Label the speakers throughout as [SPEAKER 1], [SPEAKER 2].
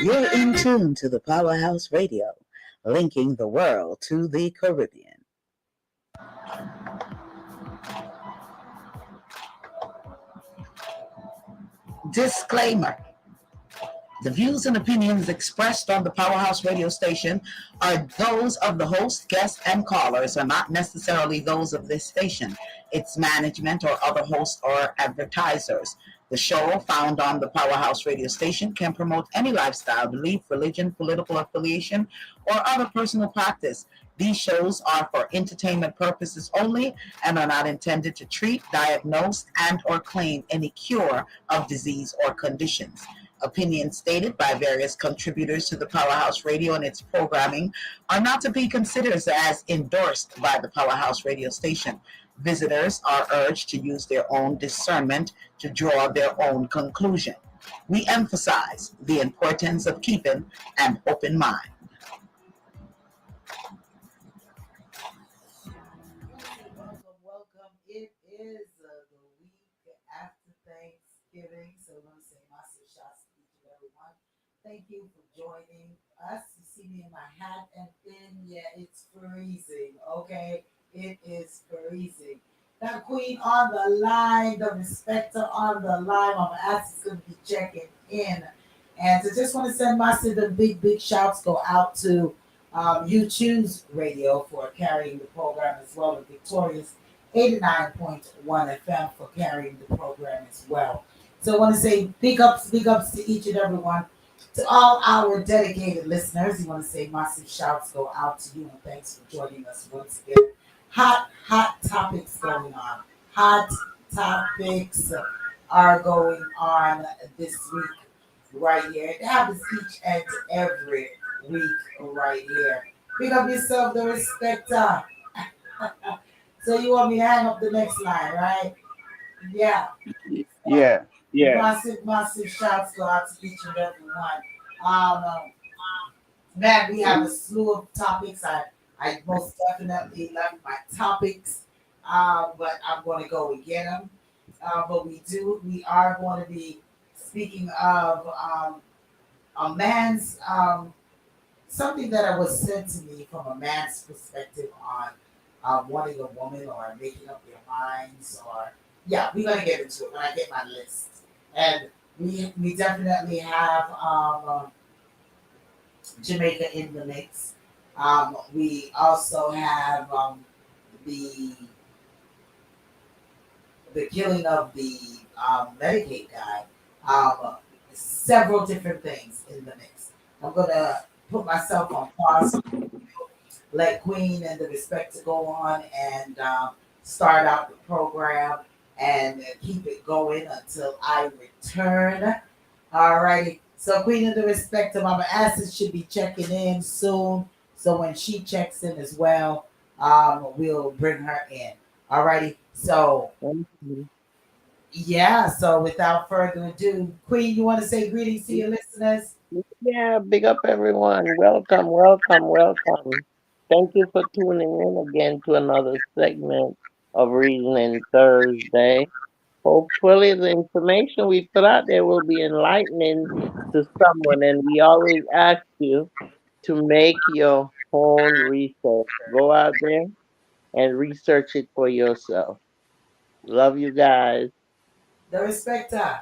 [SPEAKER 1] You're in tune to the Powerhouse Radio, linking the world to the Caribbean. Disclaimer. The views and opinions expressed on the Powerhouse radio station are those of the host, guests, and callers, are not necessarily those of this station, its management, or other hosts or advertisers. The show, found on the Powerhouse radio station, can promote any lifestyle, belief, religion, political affiliation, or other personal practice. These shows are for entertainment purposes only and are not intended to treat, diagnose, and or claim any cure of disease or conditions. Opinions stated by various contributors to the Powerhouse Radio and its programming are not to be considered as endorsed by the Powerhouse Radio station. Visitors are urged to use their own discernment to draw their own conclusion. We emphasize the importance of keeping an open mind.
[SPEAKER 2] Welcome. It is the week after Thanksgiving, so I'm going to say massive shots to each and every one. Thank you for joining us. You see me in my hat and thin. Yeah, it's freezing. Okay, it is freezing. Got Queen on the line, the Respecter on the line. Mama Ass is going to be checking in, and so just want to send massive and big shouts go out to You Choose Radio for carrying the program as well, and Victorious 89.1 FM for carrying the program as well. So I want to say big ups to each and every one. To all our dedicated listeners, you want to say massive shouts go out to you and thanks for joining us once again. Hot topics going on. Hot topics are going on this week right here. It happens each and every week right here. Pick up yourself the respecter. So you want me to hang up the next line, right? Yeah.
[SPEAKER 3] Yeah, yeah.
[SPEAKER 2] Massive shouts go out to each and every one. Man, we have a slew of topics. I most definitely love my topics, but I'm going to go and get them. But we are going to be speaking of a man's, something that was sent to me from a man's perspective on wanting a woman or making up their minds, or yeah, we're gonna get into it when I get my list. And we definitely have Jamaica in the mix. We also have the the killing of the Medicaid guy. Several different things in the mix. I'm gonna put myself on pause, let Queen and the Respect to go on and start out the program and keep it going until I return. Alrighty. So Queen and the Respect to Mama Acid should be checking in soon. So when she checks in as well, we'll bring her in. Alrighty. So yeah. So without further ado, Queen, you want to say greetings to your listeners?
[SPEAKER 4] Yeah, big up everyone. Welcome, welcome, welcome. Thank you for tuning in again to another segment of Reasoning Thursday. Hopefully, the information we put out there will be enlightening to someone, and we always ask you to make your own research. Go out there and research it for yourself. Love you guys.
[SPEAKER 2] The Respecter.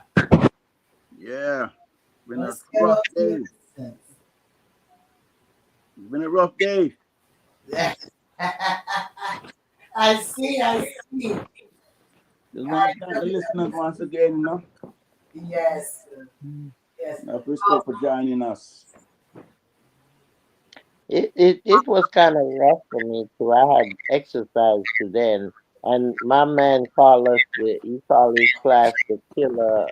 [SPEAKER 3] Yeah. Been a
[SPEAKER 2] Let's get
[SPEAKER 3] rough
[SPEAKER 2] up to your
[SPEAKER 3] day.
[SPEAKER 2] listeners.
[SPEAKER 3] It's been a rough day.
[SPEAKER 2] Yeah. I see.
[SPEAKER 3] Just want to thank the listeners once again,
[SPEAKER 2] Yes. Yes.
[SPEAKER 3] I appreciate for joining us.
[SPEAKER 4] It was kind of rough for me too. I had exercise today, and my man called us. He called his class the killer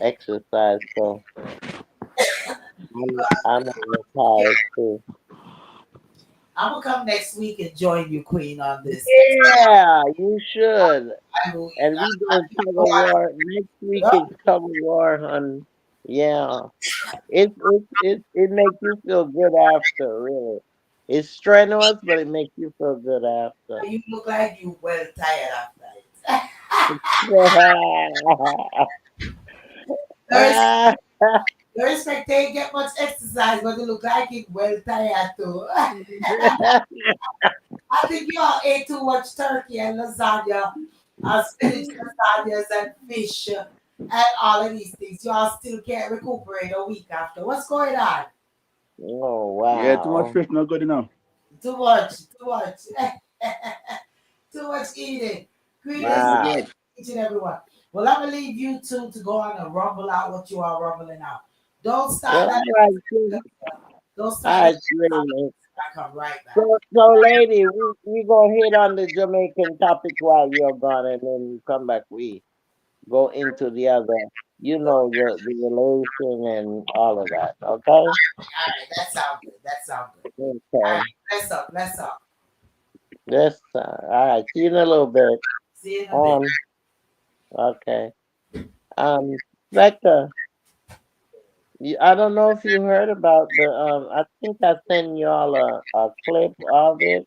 [SPEAKER 4] exercise. So I'm a little tired too.
[SPEAKER 2] I'm gonna come next week and join you, Queen, on this.
[SPEAKER 4] Yeah, you should.
[SPEAKER 2] I will.
[SPEAKER 4] And we doing tug of war next week. Is tug of war, on. Yeah, it makes you feel good after. Really, it's strenuous, but it makes you feel good after.
[SPEAKER 2] You look like you well tired after it. There's You expect to get much exercise, but you look like it well tired too. I think you all ate too much turkey and lasagna, spinach lasagnas and fish and all of these things. You all still can't recuperate a week after. What's going on?
[SPEAKER 4] Oh
[SPEAKER 3] Yeah, too much
[SPEAKER 4] wow.
[SPEAKER 3] fish not good enough.
[SPEAKER 2] Too much, too much, too much eating. Greetings
[SPEAKER 3] Yeah,
[SPEAKER 2] to
[SPEAKER 4] Wow.
[SPEAKER 3] good.
[SPEAKER 2] each and everyone. Well, I'm gonna leave you two to go on and rumble out what you are rumbling out. Don't start
[SPEAKER 4] Well,
[SPEAKER 2] that.
[SPEAKER 4] all right, so,
[SPEAKER 2] Don't start
[SPEAKER 4] all
[SPEAKER 2] that.
[SPEAKER 4] right, lady.
[SPEAKER 2] I come right back.
[SPEAKER 4] So, lady, we gonna hit on the Jamaican topic while you're gone, and then you come back. We go into the other, the relation and all of that. Okay.
[SPEAKER 2] All right, that sounds good. That sounds good. All
[SPEAKER 4] Okay.
[SPEAKER 2] right, let's up. Let's up.
[SPEAKER 4] Yes. All right. See you in a little bit.
[SPEAKER 2] See you in a bit.
[SPEAKER 4] Um. Okay. Becca, I don't know if you heard about the. I think I sent y'all a clip of it,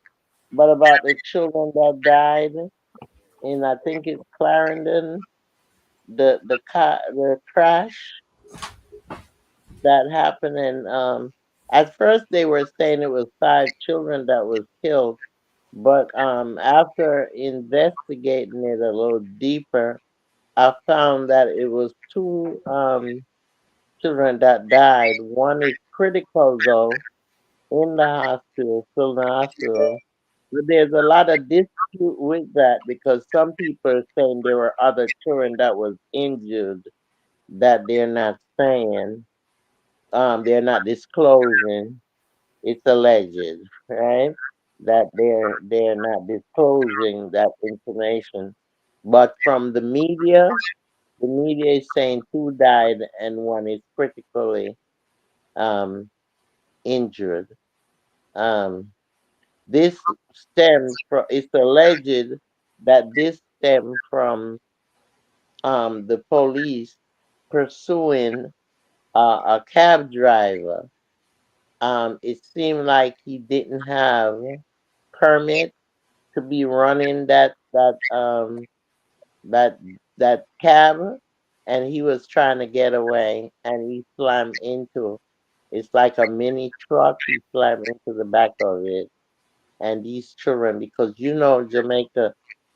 [SPEAKER 4] but about the children that died in, I think it's Clarendon, the crash that happened, and at first they were saying it was 5 children that was killed, but after investigating it a little deeper, I found that it was 2 children that died. One is critical though, in the hospital, still in the hospital. But there's a lot of dispute with that because some people are saying there were other children that was injured that they're not saying. They're not disclosing. It's alleged, right? That they're not disclosing that information. But from the media is saying 2 died and one is critically um, injured. Um, this stems from. It's alleged that this stemmed from the police pursuing a cab driver. It seemed like he didn't have permit to be running that that cab, and he was trying to get away, and he slammed into. It's like a mini truck. He slammed into the back of it, and these children, because Jamaica,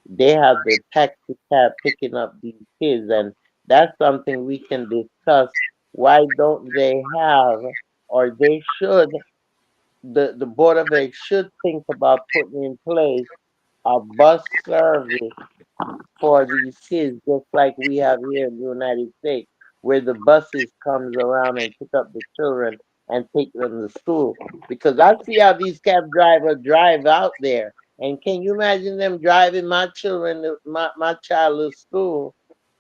[SPEAKER 4] they have the taxi cab picking up these kids, and that's something we can discuss. Why don't they have, or they should, the Board of Ed should think about putting in place a bus service for these kids, just like we have here in the United States, where the buses comes around and pick up the children and take them to school. Because I see how these cab drivers drive out there, and can you imagine them driving my children, my child to school?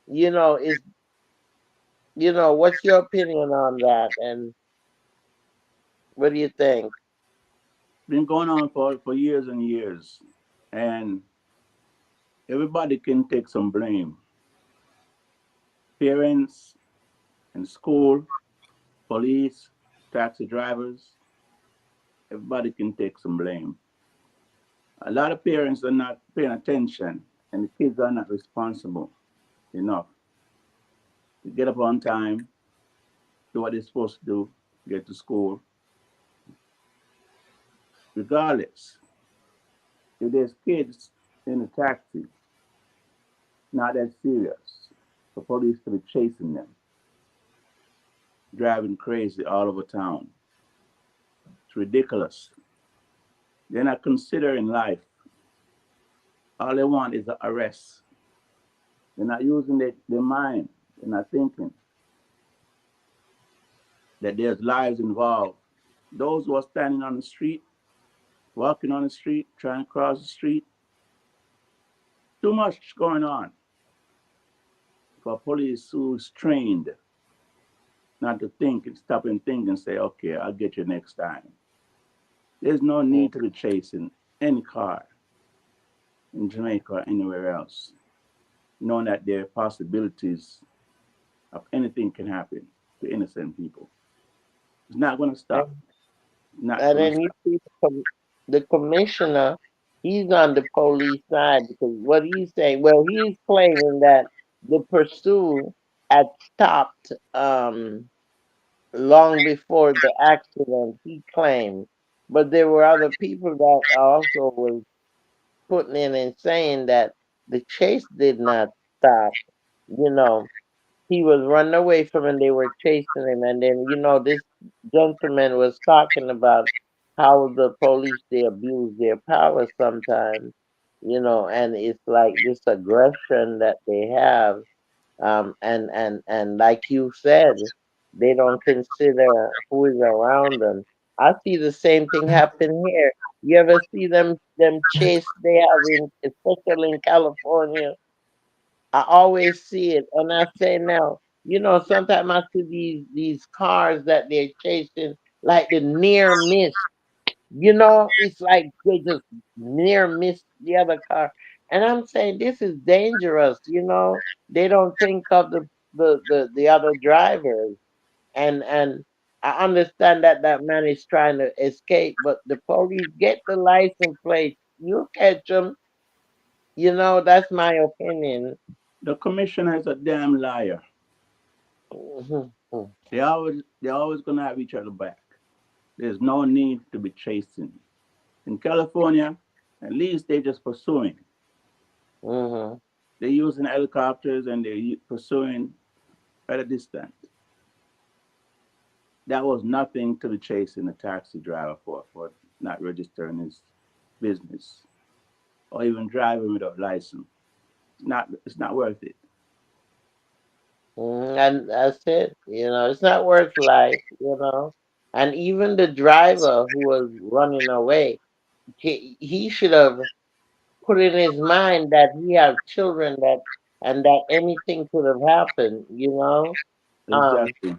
[SPEAKER 4] Is what's your opinion on that, and what do you think?
[SPEAKER 3] Been going on for years and years, and everybody can take some blame. Parents and school, police, taxi drivers, everybody can take some blame. A lot of parents are not paying attention, and the kids are not responsible enough to get up on time, do what they're supposed to do, get to school. Regardless, if there's kids in the taxi, not that serious for police to be chasing them, driving crazy all over town. It's ridiculous. They're not considering life. All they want is the arrest. They're not using their mind. They're not thinking that there's lives involved. Those who are standing on the street, walking on the street, trying to cross the street, too much going on for police who's trained not to think and stop and think and say, okay, I'll get you next time. There's no need to be chasing any car in Jamaica or anywhere else, knowing that there are possibilities of anything can happen to innocent people. It's not going to stop. Not
[SPEAKER 4] And
[SPEAKER 3] going to
[SPEAKER 4] then you
[SPEAKER 3] stop.
[SPEAKER 4] see the commissioner, he's on the police side because what he's saying, well, he's claiming that the pursuit had stopped. long before the accident, he claimed. But there were other people that also was putting in and saying that the chase did not stop. You know, he was running away from him. They were chasing him, and then this gentleman was talking about how the police they abuse their power sometimes. And it's like this aggression that they have, and like you said, they don't consider who is around them. I see the same thing happen here. You ever see them chase they have in, especially in California? I always see it, and I say now, sometimes I see these cars that they're chasing, like the near miss. It's like they just near miss the other car, and I'm saying this is dangerous. They don't think of the other drivers, and I understand that that man is trying to escape, but the police get the license plate, you catch them. That's my opinion.
[SPEAKER 3] The commissioner is a damn liar.
[SPEAKER 4] Mhm.
[SPEAKER 3] They're always gonna have each other back. There's no need to be chasing. In California, at least they're just pursuing.
[SPEAKER 4] Mhm.
[SPEAKER 3] They're using helicopters and they're pursuing at a distance. That was nothing to be chasing a taxi driver for not registering his business or even driving without license. It's not worth it.
[SPEAKER 4] And that's it. It's not worth life. And even the driver who was running away, he should have put in his mind that he have children and that anything could have happened. Um,
[SPEAKER 3] Exactly.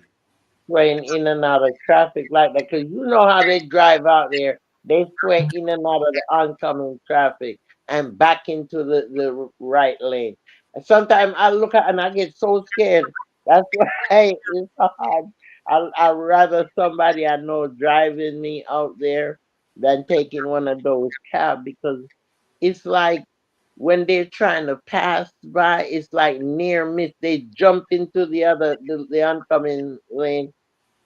[SPEAKER 4] swaying in and out of traffic like that. Because you know how they drive out there. They sway in and out of the oncoming traffic and back into the right lane. And sometimes I look at and I get so scared. That's why it's hard. I'd rather somebody I know driving me out there than taking one of those cabs because it's like when they're trying to pass by, it's like near miss. They jump into the oncoming lane,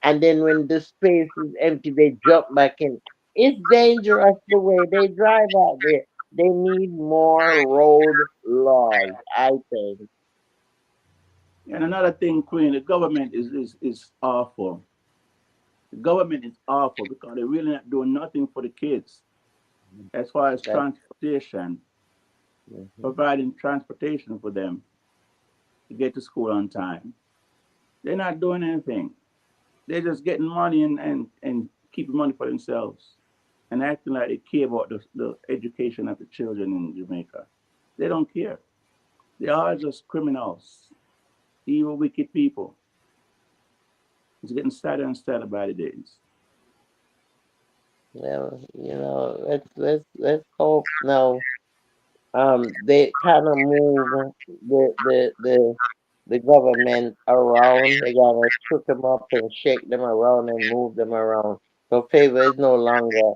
[SPEAKER 4] and then when the space is empty, they jump back in. It's dangerous the way they drive out there. They need more road laws, I think.
[SPEAKER 3] And another thing, Queen, the government is awful. The government is awful because they're really not doing nothing for the kids as far as
[SPEAKER 4] That,
[SPEAKER 3] transportation,
[SPEAKER 4] mhm.
[SPEAKER 3] providing transportation for them to get to school on time. They're not doing anything. They're just getting money and keeping money for themselves and acting like they care about the education of the children in Jamaica. They don't care. They are just criminals, evil, wicked people. It's getting sadder and sadder by the days.
[SPEAKER 4] Well, let's hope no. They kind of move the government around. They gotta shook them up and shake them around and move them around. So favor is no longer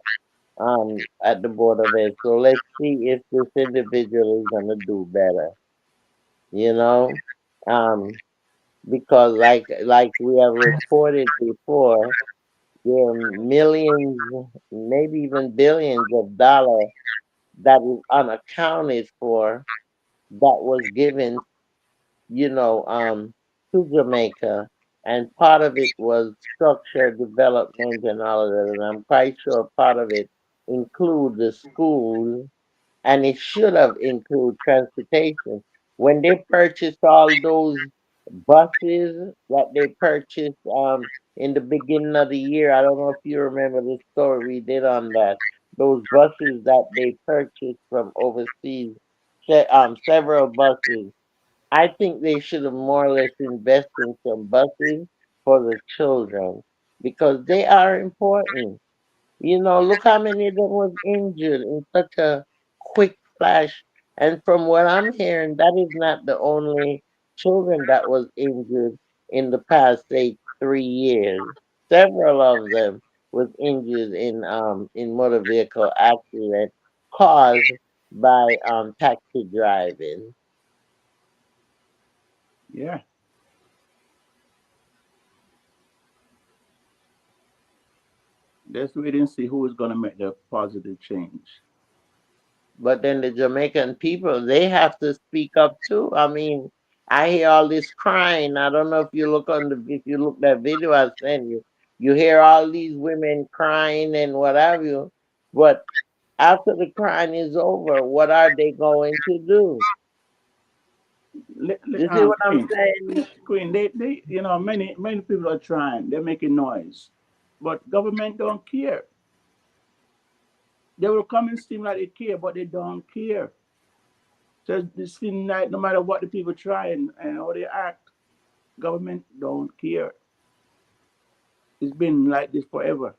[SPEAKER 4] at the board of ed. So let's see if this individual is gonna do better. You know, um, because like we have reported before, there are millions, maybe even billions of dollars that is unaccounted for that was given, to Jamaica, and part of it was structure development and all of that. And I'm quite sure part of it include the schools, and it should have included transportation. When they purchased all those buses that they purchased in the beginning of the year, I don't know if you remember the story we did on that. Those buses that they purchased from overseas, several buses. I think they should have more or less invest in some buses for the children because they are important. Look how many of them was injured in such a quick flash. And from what I'm hearing, that is not the only children that was injured in the past, say, 3 years. Several of them was injured in motor vehicle accident caused by taxi driving.
[SPEAKER 3] Yeah. Let's wait and see who is going to make the positive change.
[SPEAKER 4] But then the Jamaican people, they have to speak up too. I mean, I hear all this crying. I don't know if you look on the if you look that video I sent you, you hear all these women crying and what have you. But after the crying is over, what are they going to do? You see what I'm
[SPEAKER 3] Queen,
[SPEAKER 4] saying?
[SPEAKER 3] Queen, many people are trying. They're making noise, but government don't care. They will come and seem like they care, but they don't care. So it seems like no matter what the people try and how they act, government don't care. It's been like this forever.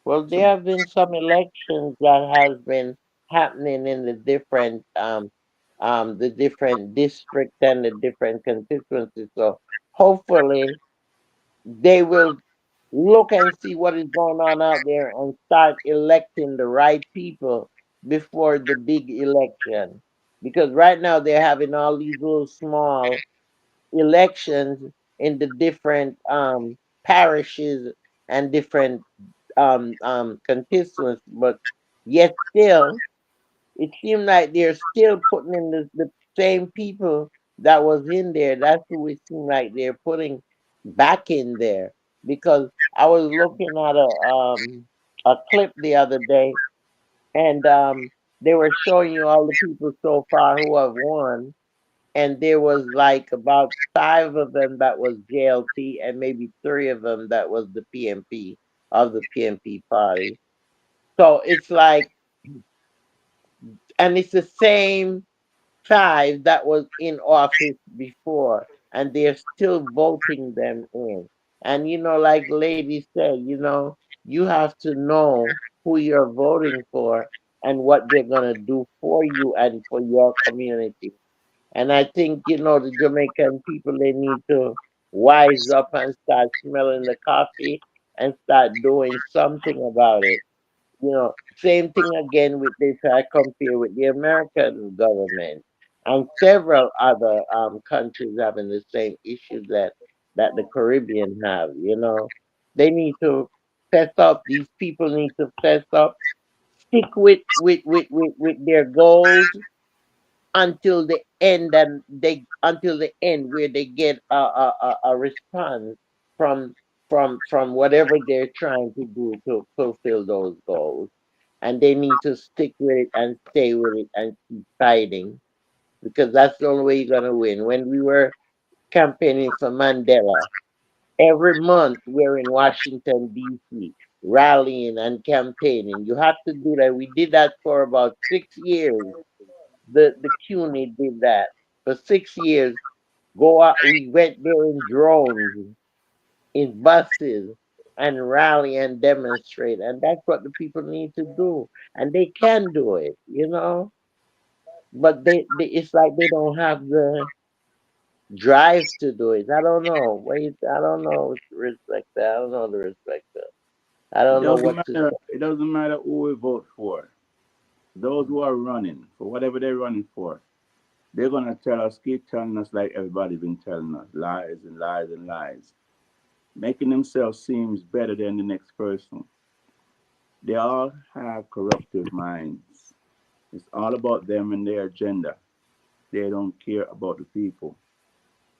[SPEAKER 4] Well,
[SPEAKER 3] So
[SPEAKER 4] there have been some elections that has been happening in the different districts and the different constituencies. So hopefully they will look and see what is going on out there and start electing the right people before the big election. Because right now they're having all these little small elections in the different parishes and different constituents, but yet still it seemed like they're still putting in the same people that was in there. That's who it seemed like they're putting back in there. Because I was looking at a clip the other day, and they were showing you all the people so far who have won, and there was like about five of them that was JLT, and maybe three of them that was the PMP of the PMP party. So it's like, and it's the same five that was in office before, and they're still voting them in. And like lady said, you have to know who you're voting for and what they're gonna do for you and for your community. And I think, the Jamaican people, they need to wise up and start smelling the coffee and start doing something about it. Same thing again with this. I compare with the American government and several other countries having the same issues that the Caribbean have. They need to fess up. These people need to fess up. Stick with their goals until the end, and they until the end where they get a response from from whatever they're trying to do to fulfill those goals. And they need to stick with it and stay with it and keep fighting, because that's the only way you're gonna win. When we were campaigning for Mandela, every month we're in Washington D.C. rallying and campaigning. You have to do that. We did that for about 6 years. The CUNY did that for 6 years. Go out. We went there in drones, in buses, and rally and demonstrate. And that's what the people need to do. And they can do it. But it's like they don't have the drive to do it. I don't know. I don't know respect that. I don't know the respect that. I
[SPEAKER 3] it
[SPEAKER 4] don't know
[SPEAKER 3] doesn't
[SPEAKER 4] what to
[SPEAKER 3] matter.
[SPEAKER 4] say.
[SPEAKER 3] It doesn't matter who we vote for. Those who are running for whatever they're running for, they're gonna tell us, keep telling us like everybody's been telling us, lies and lies and lies, making themselves seem better than the next person. They all have corruptive minds. It's all about them and their agenda. They don't care about the people.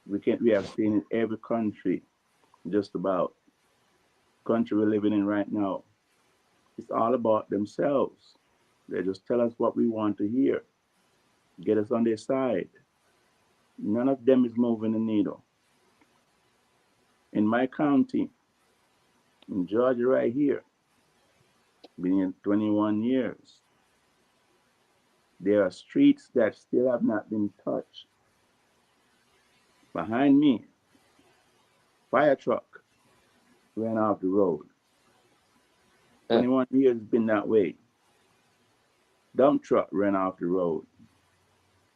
[SPEAKER 3] We have seen in every country, just about country we're living in right now. It's all about themselves. They just tell us what we want to hear, get us on their side. None of them is moving the needle. In my county, in Georgia, right here, been here 21 years, there are streets that still have not been touched. Behind me, fire truck ran off the road.
[SPEAKER 4] Mm.
[SPEAKER 3] 21 years it's been that way. Dump truck ran off the road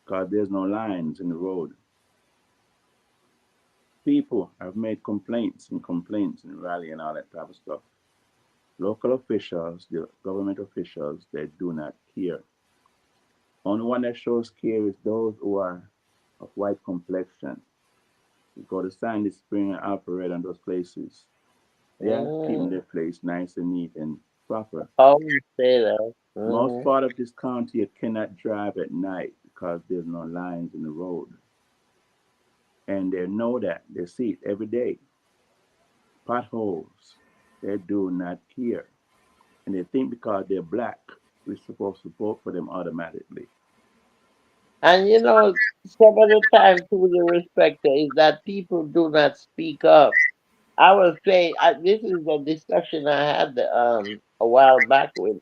[SPEAKER 3] because there's no lines in the road. People have made complaints and rally and all that type of stuff. Local officials, the government officials, they do not care. Only one that shows care is those who are of white complexion. You go to Sandy Spring and Alpharetta and those places. Yeah, keeping
[SPEAKER 4] Mm.
[SPEAKER 3] their place nice and neat and proper.
[SPEAKER 4] Always say that.
[SPEAKER 3] Most
[SPEAKER 4] Mm.
[SPEAKER 3] part of this county you cannot drive at night because there's no lines in the road. And they know that. They see it every day. Potholes. They do not care. And they think because they're black, we're supposed to vote for them automatically.
[SPEAKER 4] And some of the time, to the respecter, is that people do not speak up. I would say this is a discussion I had a while back with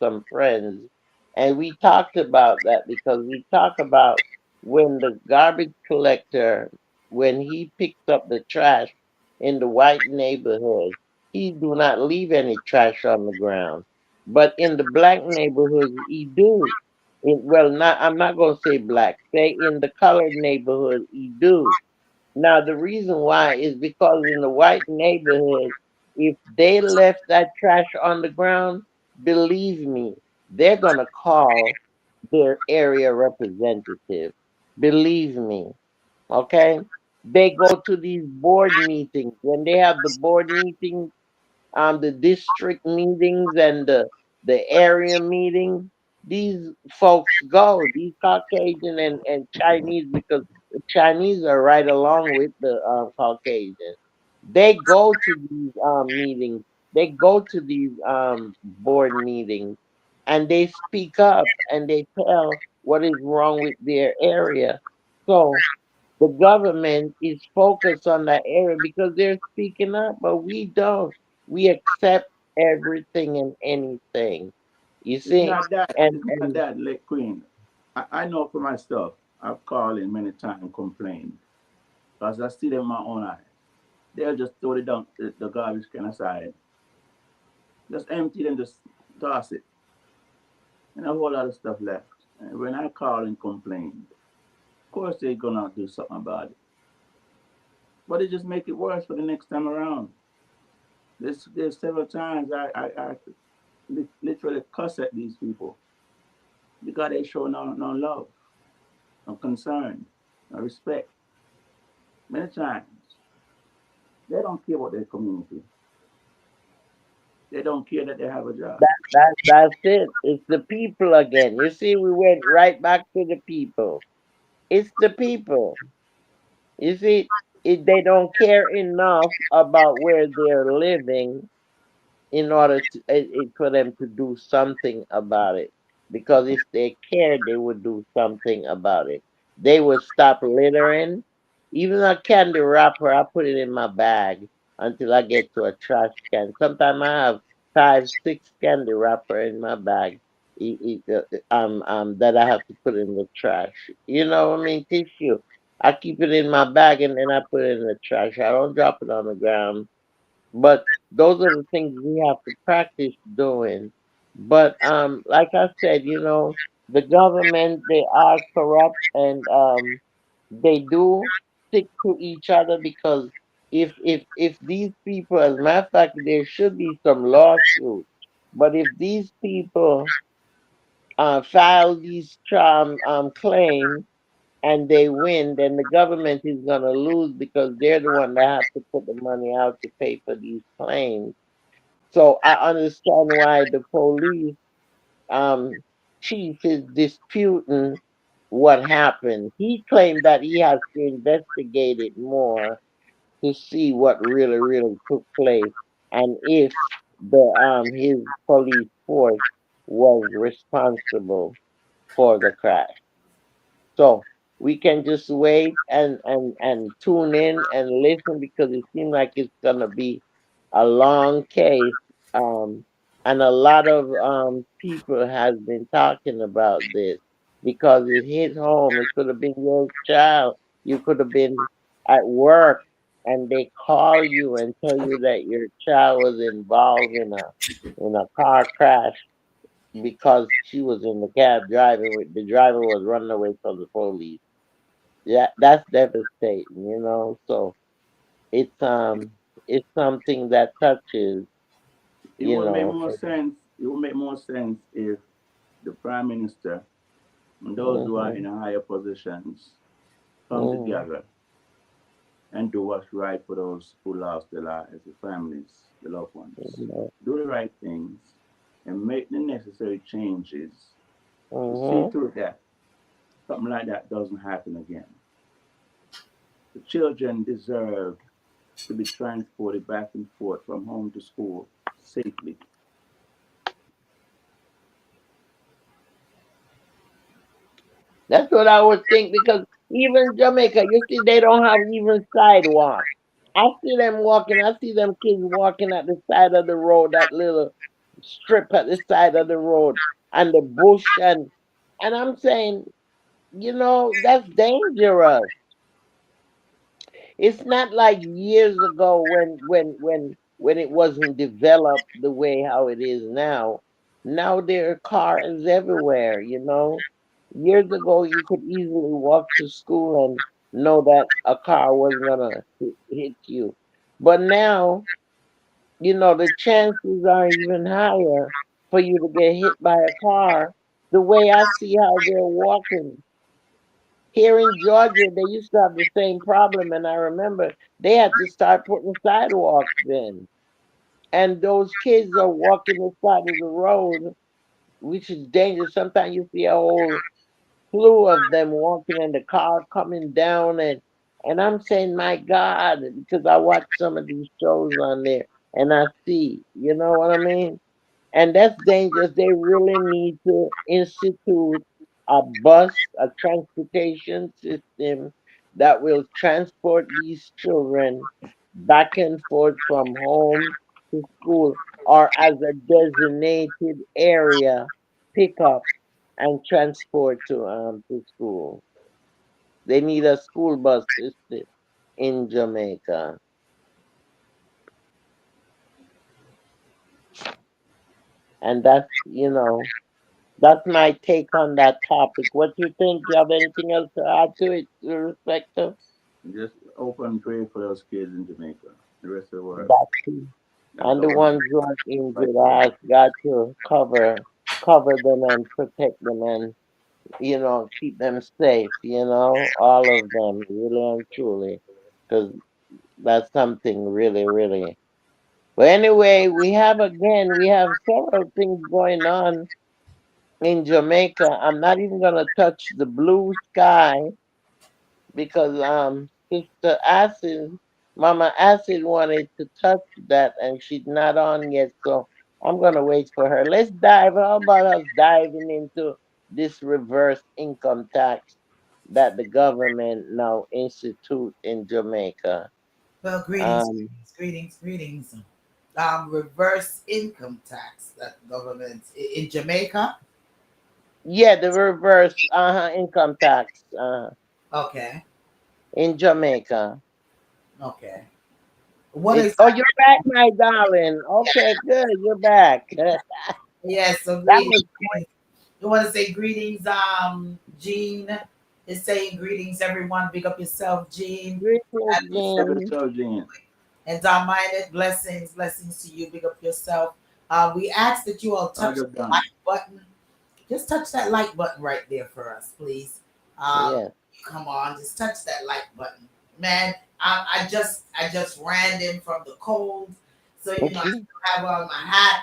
[SPEAKER 4] some friends, and we talked about that because we talk about when the garbage collector, when he picks up the trash in the white neighborhood, he do not leave any trash on the ground, but in the black neighborhood he do. Well, not I'm not gonna say black. Say in the colored neighborhood he do. Now, the reason why is because in the white neighborhood, if they left that trash on the ground, believe me, they're going to call their area representative. Believe me, okay? They go to these board meetings. When they have the board meetings, the district meetings and the area meetings, these folks go, these Caucasian and Chinese, because the Chinese are right along with the Caucasians. They go to these meetings, they go to these board meetings, and they speak up and they tell what is wrong with their area. So the government is focused on that area because they're speaking up, but we don't. We accept everything and anything. You
[SPEAKER 3] It's
[SPEAKER 4] see?
[SPEAKER 3] not that. It's not
[SPEAKER 4] And
[SPEAKER 3] that, Lake Queen. I know for myself. I've called in many times and complained because I see them in my own eyes. They'll just throw it down the garbage can aside, just empty it and just toss it, and a whole lot of stuff left. And when I call and complain, of course they're gonna do something about it. But it just make it worse for the next time around. There's several times I literally cuss at these people because they show no love, no concern, no respect. Many times they don't care about their community. They don't care that they have a job.
[SPEAKER 4] that's it. It's the people again. You see, we went right back to the people. It's the people. You see, they don't care enough about where they're living in order for them to do something about it. Because if they cared, they would do something about it. They would stop littering. Even a candy wrapper, I put it in my bag until I get to a trash can. Sometimes I have 5, 6 candy wrapper in my bag. That I have to put in the trash. You know what I mean? Tissue. I keep it in my bag and then I put it in the trash. I don't drop it on the ground, but those are the things we have to practice doing. But like I said, the government, they are corrupt, and they do stick to each other because if these people, as a matter of fact, there should be some lawsuit. But if these people file these claims and they win, then the government is going to lose because they're the one that have to put the money out to pay for these claims. So I understand why the police um, chief is disputing what happened. He claimed that he has to investigate it more to see what really, really took place and if the his police force was responsible for the crash. So we can just wait and tune in and listen because it seems like it's gonna be a long case. Um, and a lot of people has been talking about this because it hit home. It could have been your child. You could have been at work and they call you and tell you that your child was involved in a car crash because she was in the cab driving with the driver was running away from the police. Yeah, that's devastating. So it's something that touches,
[SPEAKER 3] It
[SPEAKER 4] you
[SPEAKER 3] would make
[SPEAKER 4] know.
[SPEAKER 3] more sense. It would make more sense if the prime minister and those who are
[SPEAKER 4] Mhm,
[SPEAKER 3] in higher positions come
[SPEAKER 4] mhm.
[SPEAKER 3] together and do what's right for those who lost their lives, the families, the loved ones. Do the right things and make the necessary changes to see
[SPEAKER 4] Mm-hmm.
[SPEAKER 3] to it that something like that doesn't happen again. The children deserve to be transported back and forth from home to school safely.
[SPEAKER 4] That's what I would think because even Jamaica, you see, they don't have even sidewalk. I see them walking. I see them kids walking at the side of the road, that little strip at the side of the road, and the bush, and I'm saying, that's dangerous. It's not like years ago when it wasn't developed the way how it is now. Now there are cars everywhere, Years ago you could easily walk to school and know that a car wasn't gonna hit you. But now, the chances are even higher for you to get hit by a car. The way I see how they're walking. Here in Georgia, they used to have the same problem, and I remember they had to start putting sidewalks in. And those kids are walking the side of the road, which is dangerous. Sometimes you see a whole slew of them walking and the car coming down, and I'm saying, my God, because I watch some of these shows on there and I see, you know what I mean? And that's dangerous. They really need to institute a bus, a transportation system that will transport these children back and forth from home to school or as a designated area pickup and transport to school. They need a school bus system in Jamaica. And that's my take on that topic. What you think? You have anything else to add to it, Respecto?
[SPEAKER 3] Just hope and pray for those kids in Jamaica, the rest of the world.
[SPEAKER 4] That too.
[SPEAKER 3] That's
[SPEAKER 4] And the
[SPEAKER 3] all I'm
[SPEAKER 4] ones who are
[SPEAKER 3] right
[SPEAKER 4] injured,
[SPEAKER 3] there.
[SPEAKER 4] I ask God to cover them and protect them and keep them safe. All of them, really and truly, because that's something really, really. But anyway, we have several things going on in Jamaica. I'm not even gonna touch the blue sky because Sister Acid, Mama Acid wanted to touch that and she's not on yet, so I'm gonna wait for her. Let's dive. How about us diving into this reverse income tax that the government now institute in Jamaica?
[SPEAKER 2] Well, greetings,
[SPEAKER 4] Um,
[SPEAKER 2] greetings, greetings, greetings. Reverse income tax that government in Jamaica.
[SPEAKER 4] yeah, the reverse income tax
[SPEAKER 2] Okay,
[SPEAKER 4] in Jamaica.
[SPEAKER 2] okay. What is
[SPEAKER 4] Oh, you're back, my darling. Okay, good. You're back. That
[SPEAKER 2] yes? So
[SPEAKER 4] was
[SPEAKER 2] greetings. You want to say greetings, Jean is saying greetings, everyone. Big up yourself, Jean.
[SPEAKER 4] greatness,
[SPEAKER 3] Have
[SPEAKER 4] Jane.
[SPEAKER 3] yourself, Gene.
[SPEAKER 2] And Minded, blessings, blessings to you. Big up yourself. We ask that you all
[SPEAKER 3] I
[SPEAKER 2] touch
[SPEAKER 3] just
[SPEAKER 2] the
[SPEAKER 3] done.
[SPEAKER 2] like button. Just touch that like button right there for us, please. Um,
[SPEAKER 4] Yes.
[SPEAKER 2] Come on, just touch that like button, man. I just ran in from the cold, so I still have on my hat.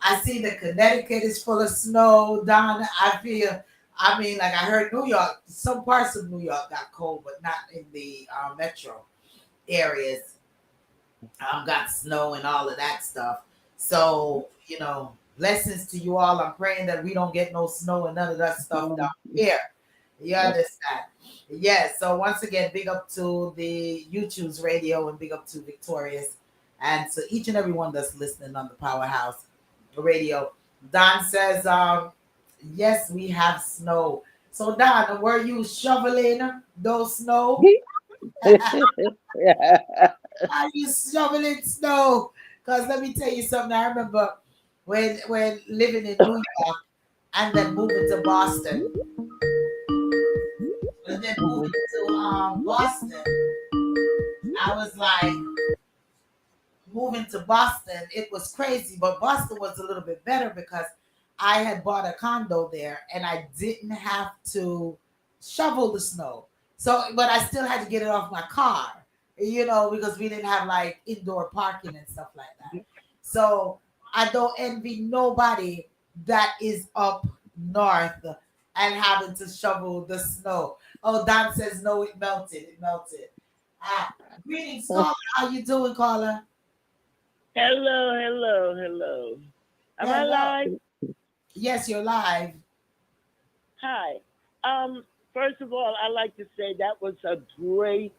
[SPEAKER 2] I see that Connecticut is full of snow. Don, I feel. I mean, like I heard New York. Some parts of New York got cold, but not in the metro areas. Got snow and all of that stuff. So, blessings to you all. I'm praying that we don't get no snow and none of that stuff down here. You understand? Yes. So once again, big up to the YouTube's radio and big up to Victorious and to each and everyone that's listening on the Powerhouse radio. Don says, yes, we have snow. So Don, were you shoveling those snow? Are you shoveling snow? Because let me tell you something. I remember when living in New York and then moving to Boston, and then moving to Boston, I was like moving to Boston. It was crazy, but Boston was a little bit better because I had bought a condo there and I didn't have to shovel the snow. So, but I still had to get it off my car. because we didn't have like indoor parking and stuff like that. So I don't envy nobody that is up north and having to shovel the snow. Oh, Don says no, it melted. It melted. Ah, greetings, caller. How you doing, caller?
[SPEAKER 5] Hello, hello, hello. Am I
[SPEAKER 2] Hello.
[SPEAKER 5] live?
[SPEAKER 2] Yes, you're live.
[SPEAKER 5] Hi. Um, First of all, I'd like to say that was a great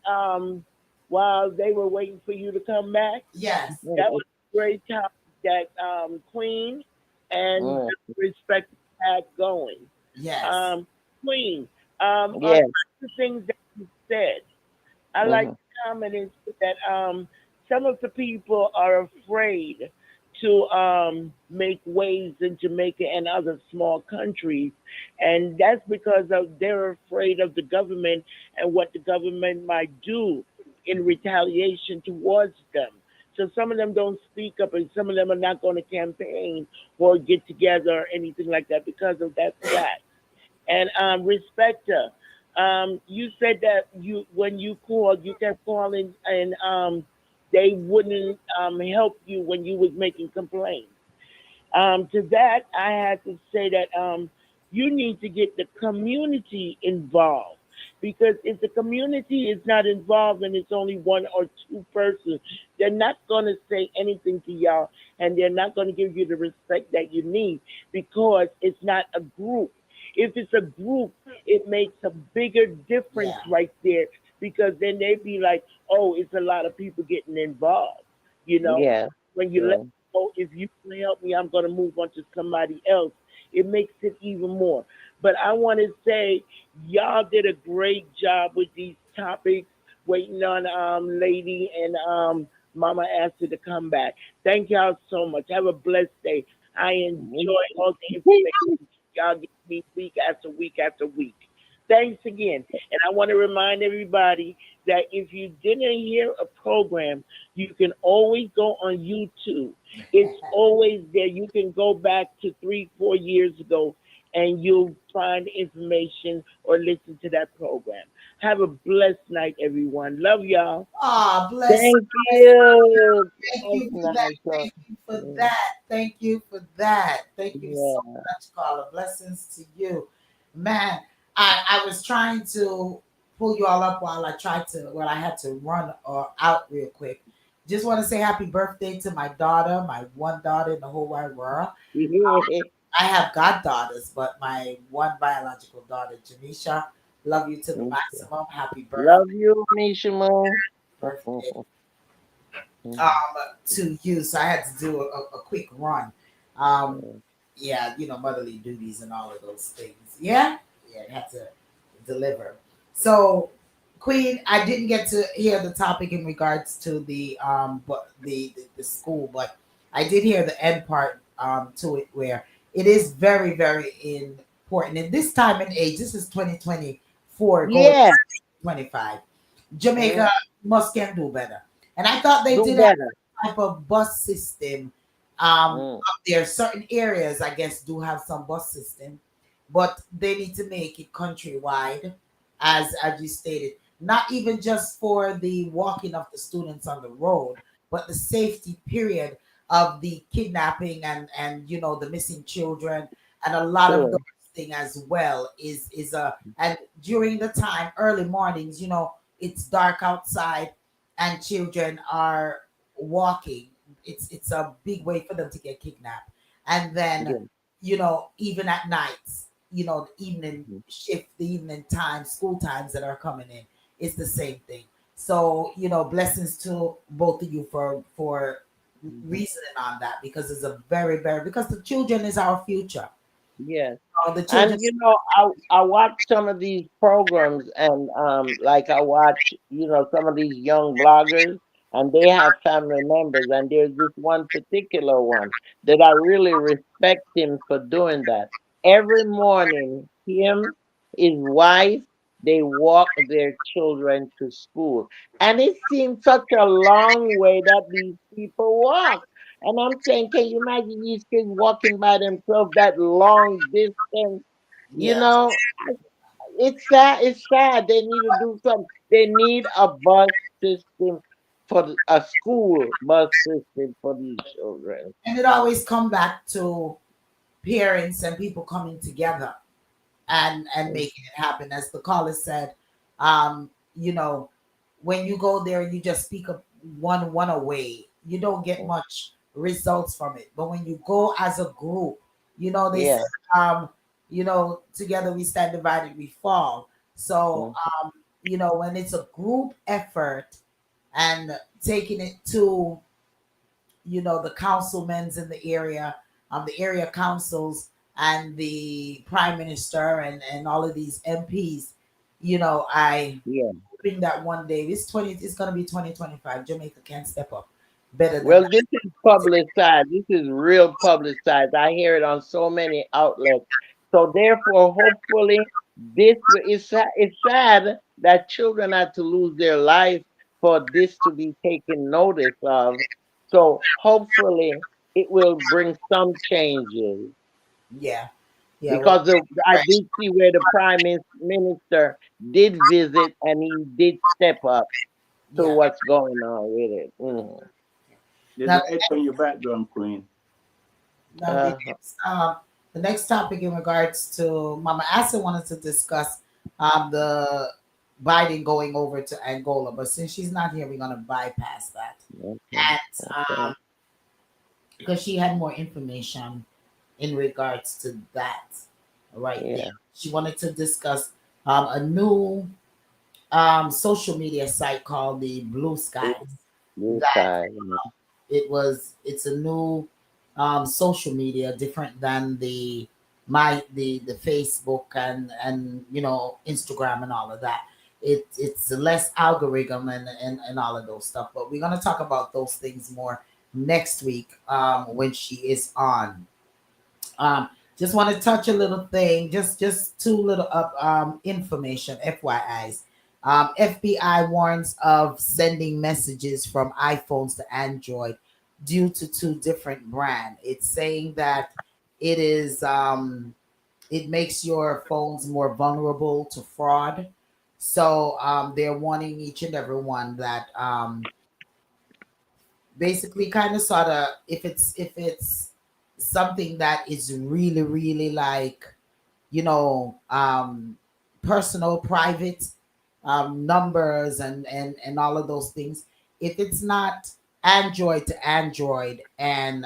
[SPEAKER 5] while they were waiting for you to come back.
[SPEAKER 2] Yes.
[SPEAKER 5] That was a great topic that Queen and Respect had going.
[SPEAKER 2] Yes.
[SPEAKER 5] Um, Queen, on
[SPEAKER 4] Yes.
[SPEAKER 5] the things that you said, I like
[SPEAKER 4] Mhm.
[SPEAKER 5] to comment and say that some of the people are afraid to make waves in Jamaica and other small countries, and that's because of they're afraid of the government and what the government might do in retaliation towards them. So some of them don't speak up, and some of them are not going to campaign or get together or anything like that because of that fact. And Respecta, you said that you when you called, you kept calling, and they wouldn't help you when you was making complaints. To that, I had to say that you need to get the community involved. Because if the community is not involved and it's only one or two persons, they're not going to say anything to y'all and they're not going to give you the respect that you need because it's not a group. If it's a group, it makes a bigger difference
[SPEAKER 2] Yeah.
[SPEAKER 5] right there because then they'd be like, oh, it's a lot of people getting involved. You know,
[SPEAKER 4] Yeah.
[SPEAKER 5] when you let
[SPEAKER 4] Yeah.
[SPEAKER 5] oh, if you can help me, I'm going to move on to somebody else. It makes it even more. But I want to say, y'all did a great job with these topics, waiting on Lady and Mama Astor to come back. Thank y'all so much. Have a blessed day. I enjoy all the information y'all give me week after week after week. Thanks again. And I want to remind everybody that if you didn't hear a program, you can always go on YouTube. It's always there. You can go back to 3, 4 years ago and you'll find information or listen to that program. Have a blessed night, everyone. Love y'all.
[SPEAKER 2] Ah, bless.
[SPEAKER 4] Thank you.
[SPEAKER 2] Thank
[SPEAKER 4] That's
[SPEAKER 2] you for that.
[SPEAKER 4] nice.
[SPEAKER 2] Thank you for that. Thank you for that. Thank you so
[SPEAKER 4] Yeah.
[SPEAKER 2] much, Carla. Blessings to you. Man, I was trying to pull you all up while I had to run out real quick. Just want to say happy birthday to my daughter, my one daughter in the whole wide world. I have goddaughters, but my one biological daughter, Janisha, love you to the maximum. Happy
[SPEAKER 4] Love you, Mishimo.
[SPEAKER 2] birthday um, to you. So I had to do a quick run. Um, yeah, motherly duties and all of those things. Yeah, yeah, I had to deliver. So, Queen, I didn't get to hear the topic in regards to but the school, but I did hear the end part to it where it is very very important. In this time and age, this is 2024 going
[SPEAKER 4] Yeah.
[SPEAKER 2] 25.
[SPEAKER 4] Mm.
[SPEAKER 2] Jamaica must can do better. And I thought they
[SPEAKER 4] Do
[SPEAKER 2] did have
[SPEAKER 4] better.
[SPEAKER 2] a type of bus system
[SPEAKER 4] Mm.
[SPEAKER 2] up there. Certain areas, I guess, do have some bus system, but they need to make it countrywide, as you stated. Not even just for the walking of the students on the road, but the safety period of the kidnapping and the missing children and a lot of those
[SPEAKER 4] Sure.
[SPEAKER 2] thing as well is and during the time early mornings, it's dark outside and children are walking. It's a big way for them to get kidnapped. And then,
[SPEAKER 4] Yeah.
[SPEAKER 2] even at nights, the evening shift, the evening time, school times that are coming in, it's the same thing. So, blessings to both of you for
[SPEAKER 4] Mhm.
[SPEAKER 2] reasoning on that, because it's a very, very, because the children is our future.
[SPEAKER 4] Yes.
[SPEAKER 2] The
[SPEAKER 4] And
[SPEAKER 2] children.
[SPEAKER 4] I watch some of these programs and like I watch, some of these young bloggers and they have family members and there's this one particular one that I really respect him for doing that. Every morning, him, his wife, they walk their children to school. And it seems such a long way that these people walk. And I'm saying, can you imagine these kids walking by themselves that long distance? You
[SPEAKER 2] Yeah.
[SPEAKER 4] know, it's sad. It's sad. They need to do something. they need a bus system a school bus system for these children.
[SPEAKER 2] And it always come back to parents and people coming together and making it happen. As the caller said, you know, when you go there and you just speak up one away, you don't get much results from it. But when you go as a group, they
[SPEAKER 4] Yeah.
[SPEAKER 2] say, together we stand, divided we fall. So
[SPEAKER 4] Mm.
[SPEAKER 2] when it's a group effort and taking it to the councilmen's in the area councils and the prime minister and all of these MPs. I
[SPEAKER 4] Yeah.
[SPEAKER 2] hoping that one day it's gonna be 2025. Jamaica can step up better than
[SPEAKER 4] Well,
[SPEAKER 2] that.
[SPEAKER 4] this is publicized. This is real publicized. I hear it on so many outlets. So therefore, hopefully, it's sad that children had to lose their life for this to be taken notice of. So hopefully, it will bring some changes
[SPEAKER 2] Yeah, yeah. Well,
[SPEAKER 4] because I did see where the minister did visit and he did step up to
[SPEAKER 2] yeah.
[SPEAKER 4] what's going on with it. Mm.
[SPEAKER 3] There's
[SPEAKER 2] Now,
[SPEAKER 3] an echo in your background, Queen.
[SPEAKER 2] now
[SPEAKER 4] Uh,
[SPEAKER 2] the next topic in regards to Mama Asa wanted to discuss the Biden going over to Angola, but since she's not here, we're gonna bypass that.
[SPEAKER 4] okay.
[SPEAKER 2] And
[SPEAKER 4] Okay.
[SPEAKER 2] because she had more information in regards to that right there.
[SPEAKER 4] Yeah.
[SPEAKER 2] She wanted to discuss a new social media site called the Blue
[SPEAKER 4] Blue,
[SPEAKER 2] Skies.
[SPEAKER 4] blue
[SPEAKER 2] That
[SPEAKER 4] sky.
[SPEAKER 2] it's a new social media different than the Facebook and Instagram and all of that. It's less algorithm and all of those stuff. But we're gonna talk about those things more next week when she is on. Um, just want to touch a little thing, just two little up information, FYIs. FBI warns of sending messages from iPhones to Android due to two different brands. It's saying that it is it makes your phones more vulnerable to fraud. So they're warning each and every one that basically kind of sort of if it's something that is really really like personal private numbers and all of those things, if it's not Android to Android and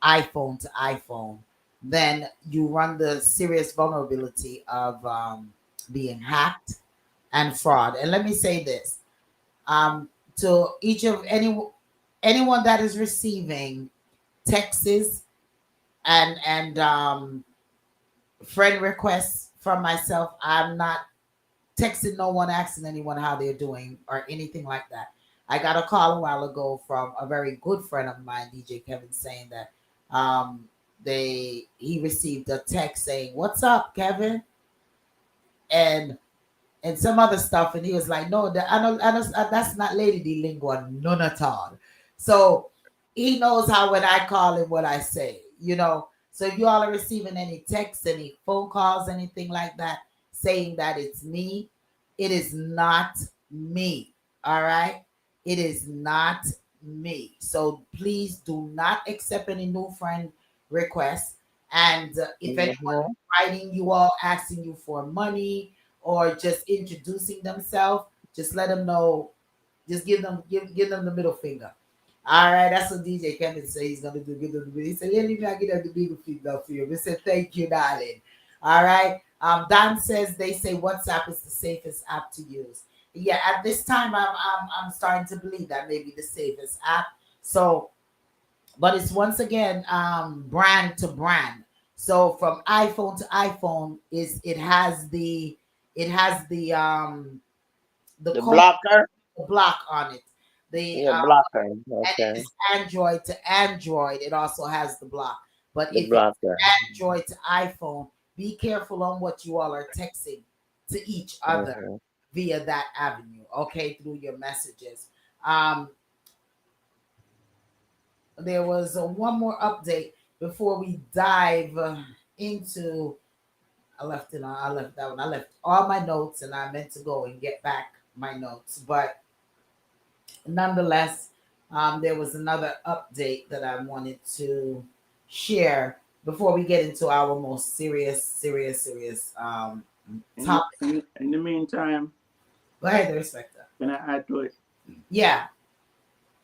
[SPEAKER 2] iPhone to iPhone, then you run the serious vulnerability of being hacked and fraud. And let me say this, um, to each of anyone that is receiving texts and friend requests from myself. I'm not texting no one, asking anyone how they're doing or anything like that. I got a call a while ago from a very good friend of mine, DJ Kevin, saying that he received a text saying, "What's up, Kevin?" and and some other stuff. And he was like, no, that's not Lady D lingua, none at all. So he knows how when I call him what I say. So if you all are receiving any texts, any phone calls, anything like that, saying that it's me, it is not me. All right. It is not me. So please do not accept any new friend requests. And if anyone
[SPEAKER 4] Mm-hmm.
[SPEAKER 2] writing you all asking you for money or just introducing themselves, just let them know. Just give them the middle finger. All right, that's what DJ Kevin said he's gonna do. Give them the middle. He said, "Let me not get them the middle finger for you." We said, "Thank you, darling." All right. Don says they say WhatsApp is the safest app to use. Yeah, at this time, I'm starting to believe that may be the safest app. So but it's once again brand to brand. So from iPhone to iPhone is it has the
[SPEAKER 4] The
[SPEAKER 2] code,
[SPEAKER 4] blocker?
[SPEAKER 2] the block on it. The
[SPEAKER 4] Yeah, blocker.
[SPEAKER 2] And if
[SPEAKER 4] Okay.
[SPEAKER 2] it's Android to Android, it also has the block. But
[SPEAKER 4] The
[SPEAKER 2] if it's
[SPEAKER 4] blocker.
[SPEAKER 2] Android to iPhone, be careful on what you all are texting to each other
[SPEAKER 4] Mm-hmm.
[SPEAKER 2] via that avenue, okay, through your messages. Um, there was one more update before we dive into. I left that one. I left all my notes, and I meant to go and get back. my notes, but nonetheless, there was another update that I wanted to share before we get into our most serious
[SPEAKER 3] In,
[SPEAKER 2] topic.
[SPEAKER 3] in the meantime,
[SPEAKER 2] Go ahead, the respecter.
[SPEAKER 3] can I add to it?
[SPEAKER 2] Yeah,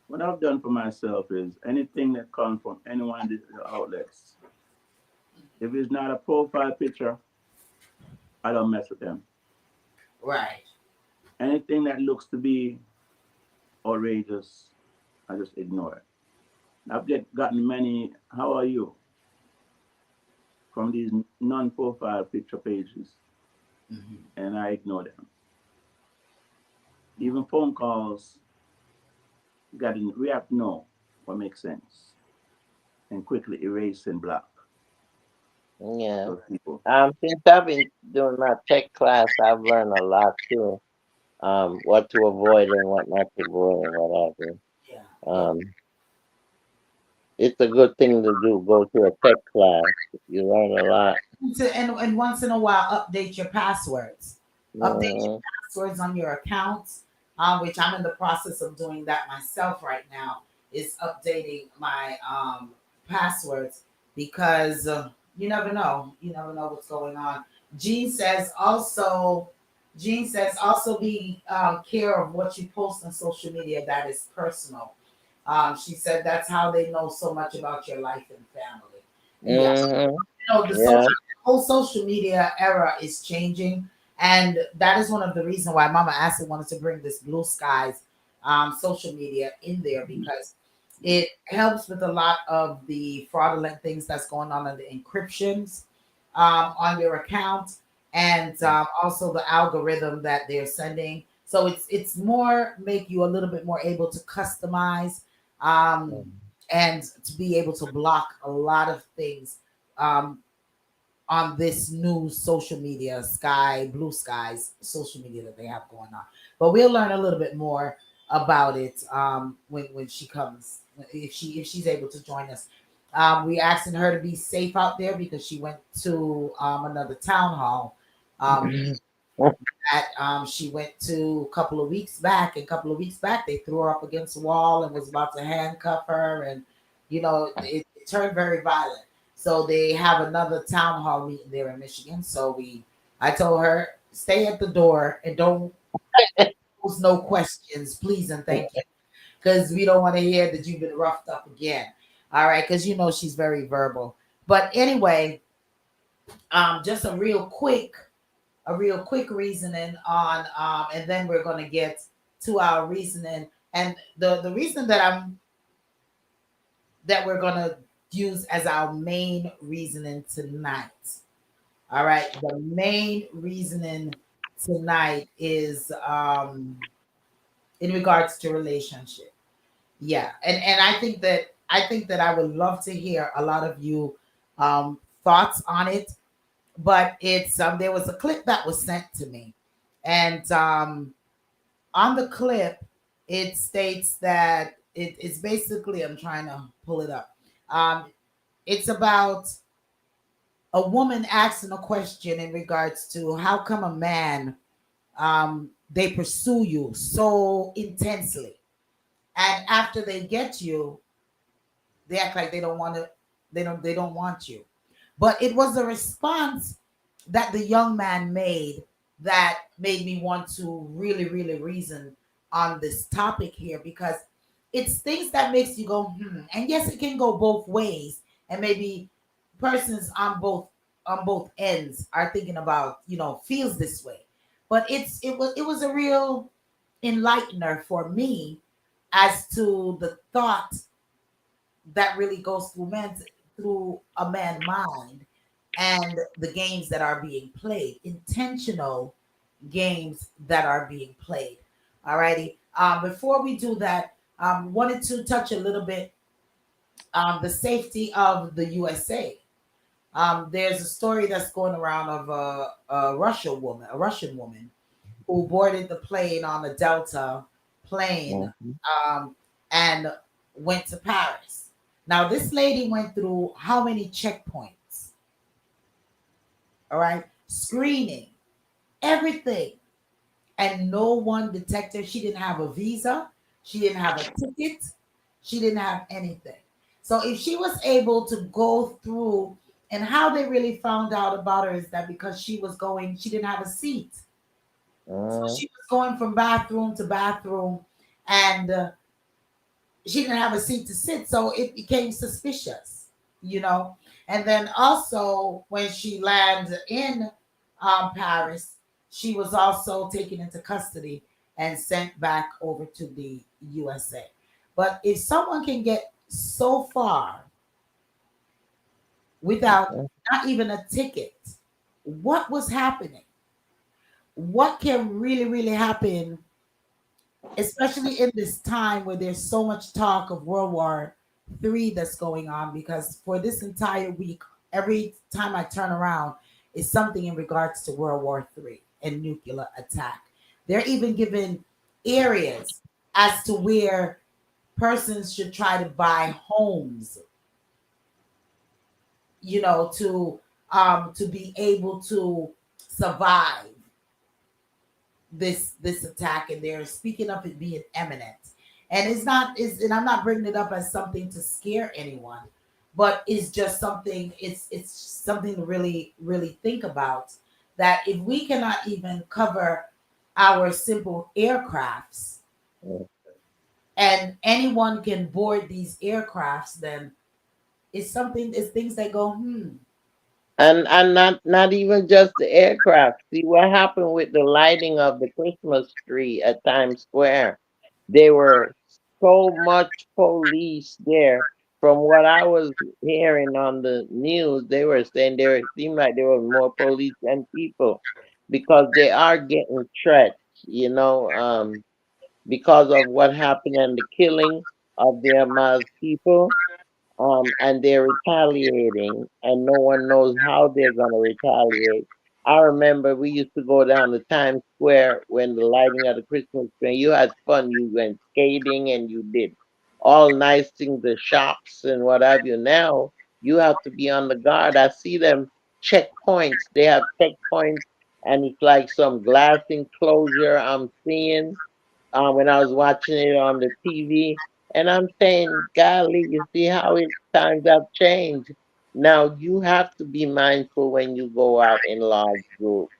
[SPEAKER 3] What I've done for myself is anything that comes from any one of the outlets, if it's not a profile picture, I don't mess with them.
[SPEAKER 2] right.
[SPEAKER 3] Anything that looks to be outrageous, I just ignore it. Gotten many, how are you, from these non-profile picture pages,
[SPEAKER 2] Mhm.
[SPEAKER 3] and I ignore them. Even phone calls, got to react no, what makes sense, and quickly erase and block
[SPEAKER 4] Yeah.
[SPEAKER 3] those people.
[SPEAKER 4] Since I've been doing my tech class, I've learned a lot too. What to avoid and what not to avoid and whatever.
[SPEAKER 2] Yeah. Well,
[SPEAKER 4] Um, it's a good thing to do. Go to a tech class. You learn a lot.
[SPEAKER 2] and once in a while, update your passwords. Update your
[SPEAKER 4] Hmm.
[SPEAKER 2] passwords on your accounts, which I'm in the process of doing that myself right now. Is updating my passwords because you never know. You never know what's going on. Jean says also. Jean says also be care of what you post on social media that is personal. She said that's how they know so much about your life and family. Yeah,
[SPEAKER 4] Hmm.
[SPEAKER 2] the
[SPEAKER 4] Yeah.
[SPEAKER 2] whole social media era is changing, and that is one of the reasons why Mama Acid wanted to bring this Blue Skies social media in there because it helps with a lot of the fraudulent things that's going on in the encryptions on your account, and also the algorithm that they're sending. So it's more make you a little bit more able to customize um, and to be able to block a lot of things um, on this new social media, Blue Skies social media that they have going on. But we'll learn a little bit more about it when she comes, if she's able to join us. We asking her to be safe out there because she went to another town hall. Um, that she went to a couple of weeks back. And a couple of weeks back, they threw her up against the wall and was about to handcuff her. And, it turned very violent. So they have another town hall meeting there in Michigan. I told her, stay at the door and don't pose no questions, please and thank you. Because we don't want to hear that you've been roughed up again. All right. Because she's very verbal. But anyway, just a real quick reasoning on and then we're going to get to our reasoning and the reason that we're going to use as our main reasoning tonight. All right, the main reasoning tonight is in regards to relationship. Yeah, and I think that I would love to hear a lot of you thoughts on it, but it's there was a clip that was sent to me, and on the clip it states that it's basically, I'm trying to pull it up. It's about a woman asking a question in regards to how come a man they pursue you so intensely, and after they get you they act like they don't want to, they don't want you. But it was a response that the young man made that made me want to really reason on this topic here, because it's things that makes you go and yes, it can go both ways, and maybe persons on both ends are thinking about, feels this way. But it was a real enlightener for me as to the thought that really goes through a man's mind, and the games that are being played, intentional games that are being played. Alrighty. Before we do that, wanted to touch a little bit on the safety of the USA. There's a story that's going around of a Russian woman who boarded the plane on a Delta plane
[SPEAKER 4] Hmm.
[SPEAKER 2] um, and went to Paris. Now, this lady went through how many checkpoints? All right, screening, everything. and no one detected. She didn't have a visa, she didn't have a ticket, she didn't have anything. So if she was able to go through, and how they really found out about her is that because she was going, she didn't have a seat. So
[SPEAKER 4] Mm.
[SPEAKER 2] she was going from bathroom to bathroom, and she didn't have a seat to sit, so it became suspicious, you know. And then also when she landed in Paris, she was also taken into custody and sent back over to the USA. But if someone can get so far without
[SPEAKER 4] Mm.
[SPEAKER 2] not even a ticket, what was happening? What can really happen, especially in this time where there's so much talk of World War III that's going on? Because for this entire week, every time I turn around, is something in regards to World War III and nuclear attack. They're even given areas as to where persons should try to buy homes, to be able to survive this attack. And they're speaking of it being imminent, and and I'm not bringing it up as something to scare anyone, but it's just something, it's something to really think about, that if we cannot even cover our simple aircrafts,
[SPEAKER 4] Mm.
[SPEAKER 2] and anyone can board these aircrafts, then it's things that go,
[SPEAKER 4] And not even just the aircraft. See what happened with the lighting of the Christmas tree at Times Square. There were so much police there. From what I was hearing on the news, they were saying there it seemed like there were more police than people because they are getting threats, because of what happened and the killing of their Hamas people, and they're retaliating, and no one knows how they're going to retaliate. I remember we used to go down to Times Square when the lighting of the Christmas tree. You had fun. You went skating and you did all nice things, the shops and what have you. Now you have to be on the guard. I see them checkpoints. They have checkpoints, and it's like some glass enclosure I'm seeing when I was watching it on the TV. And I'm saying, golly, you see how times have changed. Now you have to be mindful when you go out in large groups,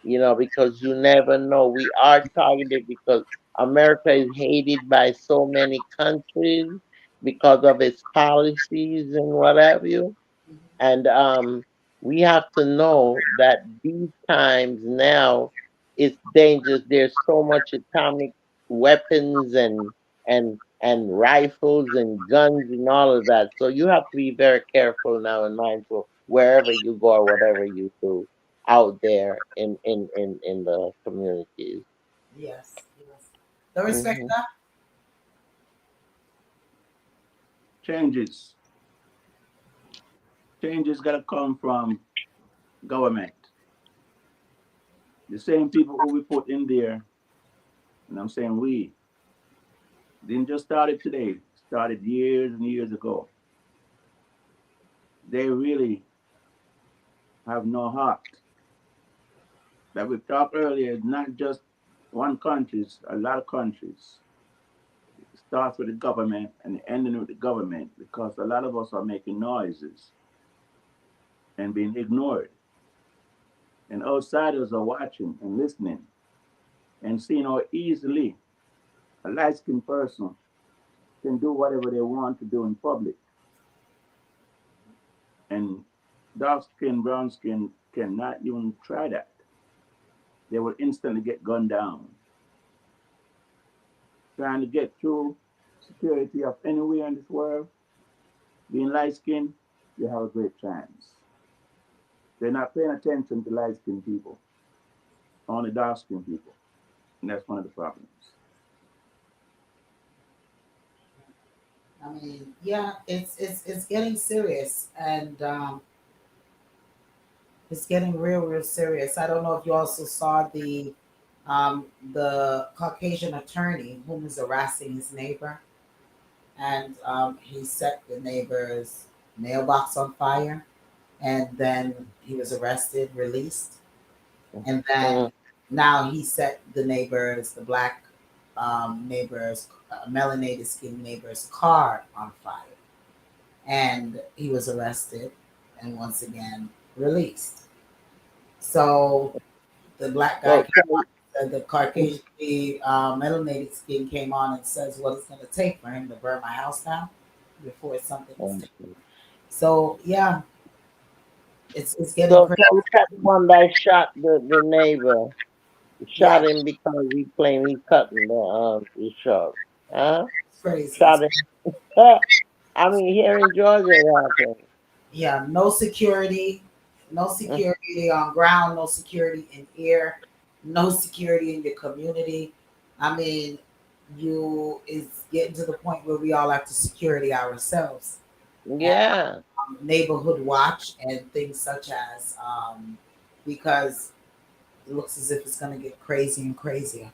[SPEAKER 4] because you never know. We are targeted because America is hated by so many countries because of its policies and what have you. And we have to know that these times now it's dangerous. There's so much atomic weapons and rifles and guns and all of that. So you have to be very careful now and mindful wherever you go or whatever you do out there in the communities.
[SPEAKER 2] yes, yes. The
[SPEAKER 4] Hmm.
[SPEAKER 2] respecter.
[SPEAKER 3] Changes. Changes got to come from government. The same people who we put in there, and I'm saying we, didn't just start it today, started years and years ago. They really have no heart. That we talked earlier, it's not just one country, it's a lot of countries. It starts with the government and ending with the government because a lot of us are making noises and being ignored. And outsiders are watching and listening and seeing how easily a light skinned person can do whatever they want to do in public. And dark skin, brown skin cannot even try that. They will instantly get gunned down. Trying to get through security of anywhere in this world, being light skinned, you have a great chance. They're not paying attention to light skinned people, only dark skinned people. And that's one of the problems.
[SPEAKER 2] I mean, yeah, it's getting serious, and it's getting real serious. I don't know if you also saw the Caucasian attorney who was harassing his neighbor, and he set the neighbor's mailbox on fire, and then he was arrested, released, and then
[SPEAKER 4] Hmm.
[SPEAKER 2] Now he set the neighbors, the black neighbors, melanated skin neighbors' car on fire, and he was arrested and once again released. So the black guy
[SPEAKER 4] So,
[SPEAKER 2] came on, said the Caucasian, the melanated skin came on and says what it's going to take for him to burn my house down before something is taken. So yeah, it's getting
[SPEAKER 4] so
[SPEAKER 2] crazy.
[SPEAKER 4] look at the one that shot the neighbor.
[SPEAKER 2] Yeah,
[SPEAKER 4] Shot him because he claimed he cutting the short. Huh?
[SPEAKER 2] it's crazy.
[SPEAKER 4] Shot him. I mean, here in Georgia it happened.
[SPEAKER 2] Yeah, no security, no security on ground, no security in air, no security in your community. I mean, you is getting to the point where we all have to security ourselves. And
[SPEAKER 4] Yeah,
[SPEAKER 2] neighborhood watch and things such as because it looks as if it's going to get crazy and crazier.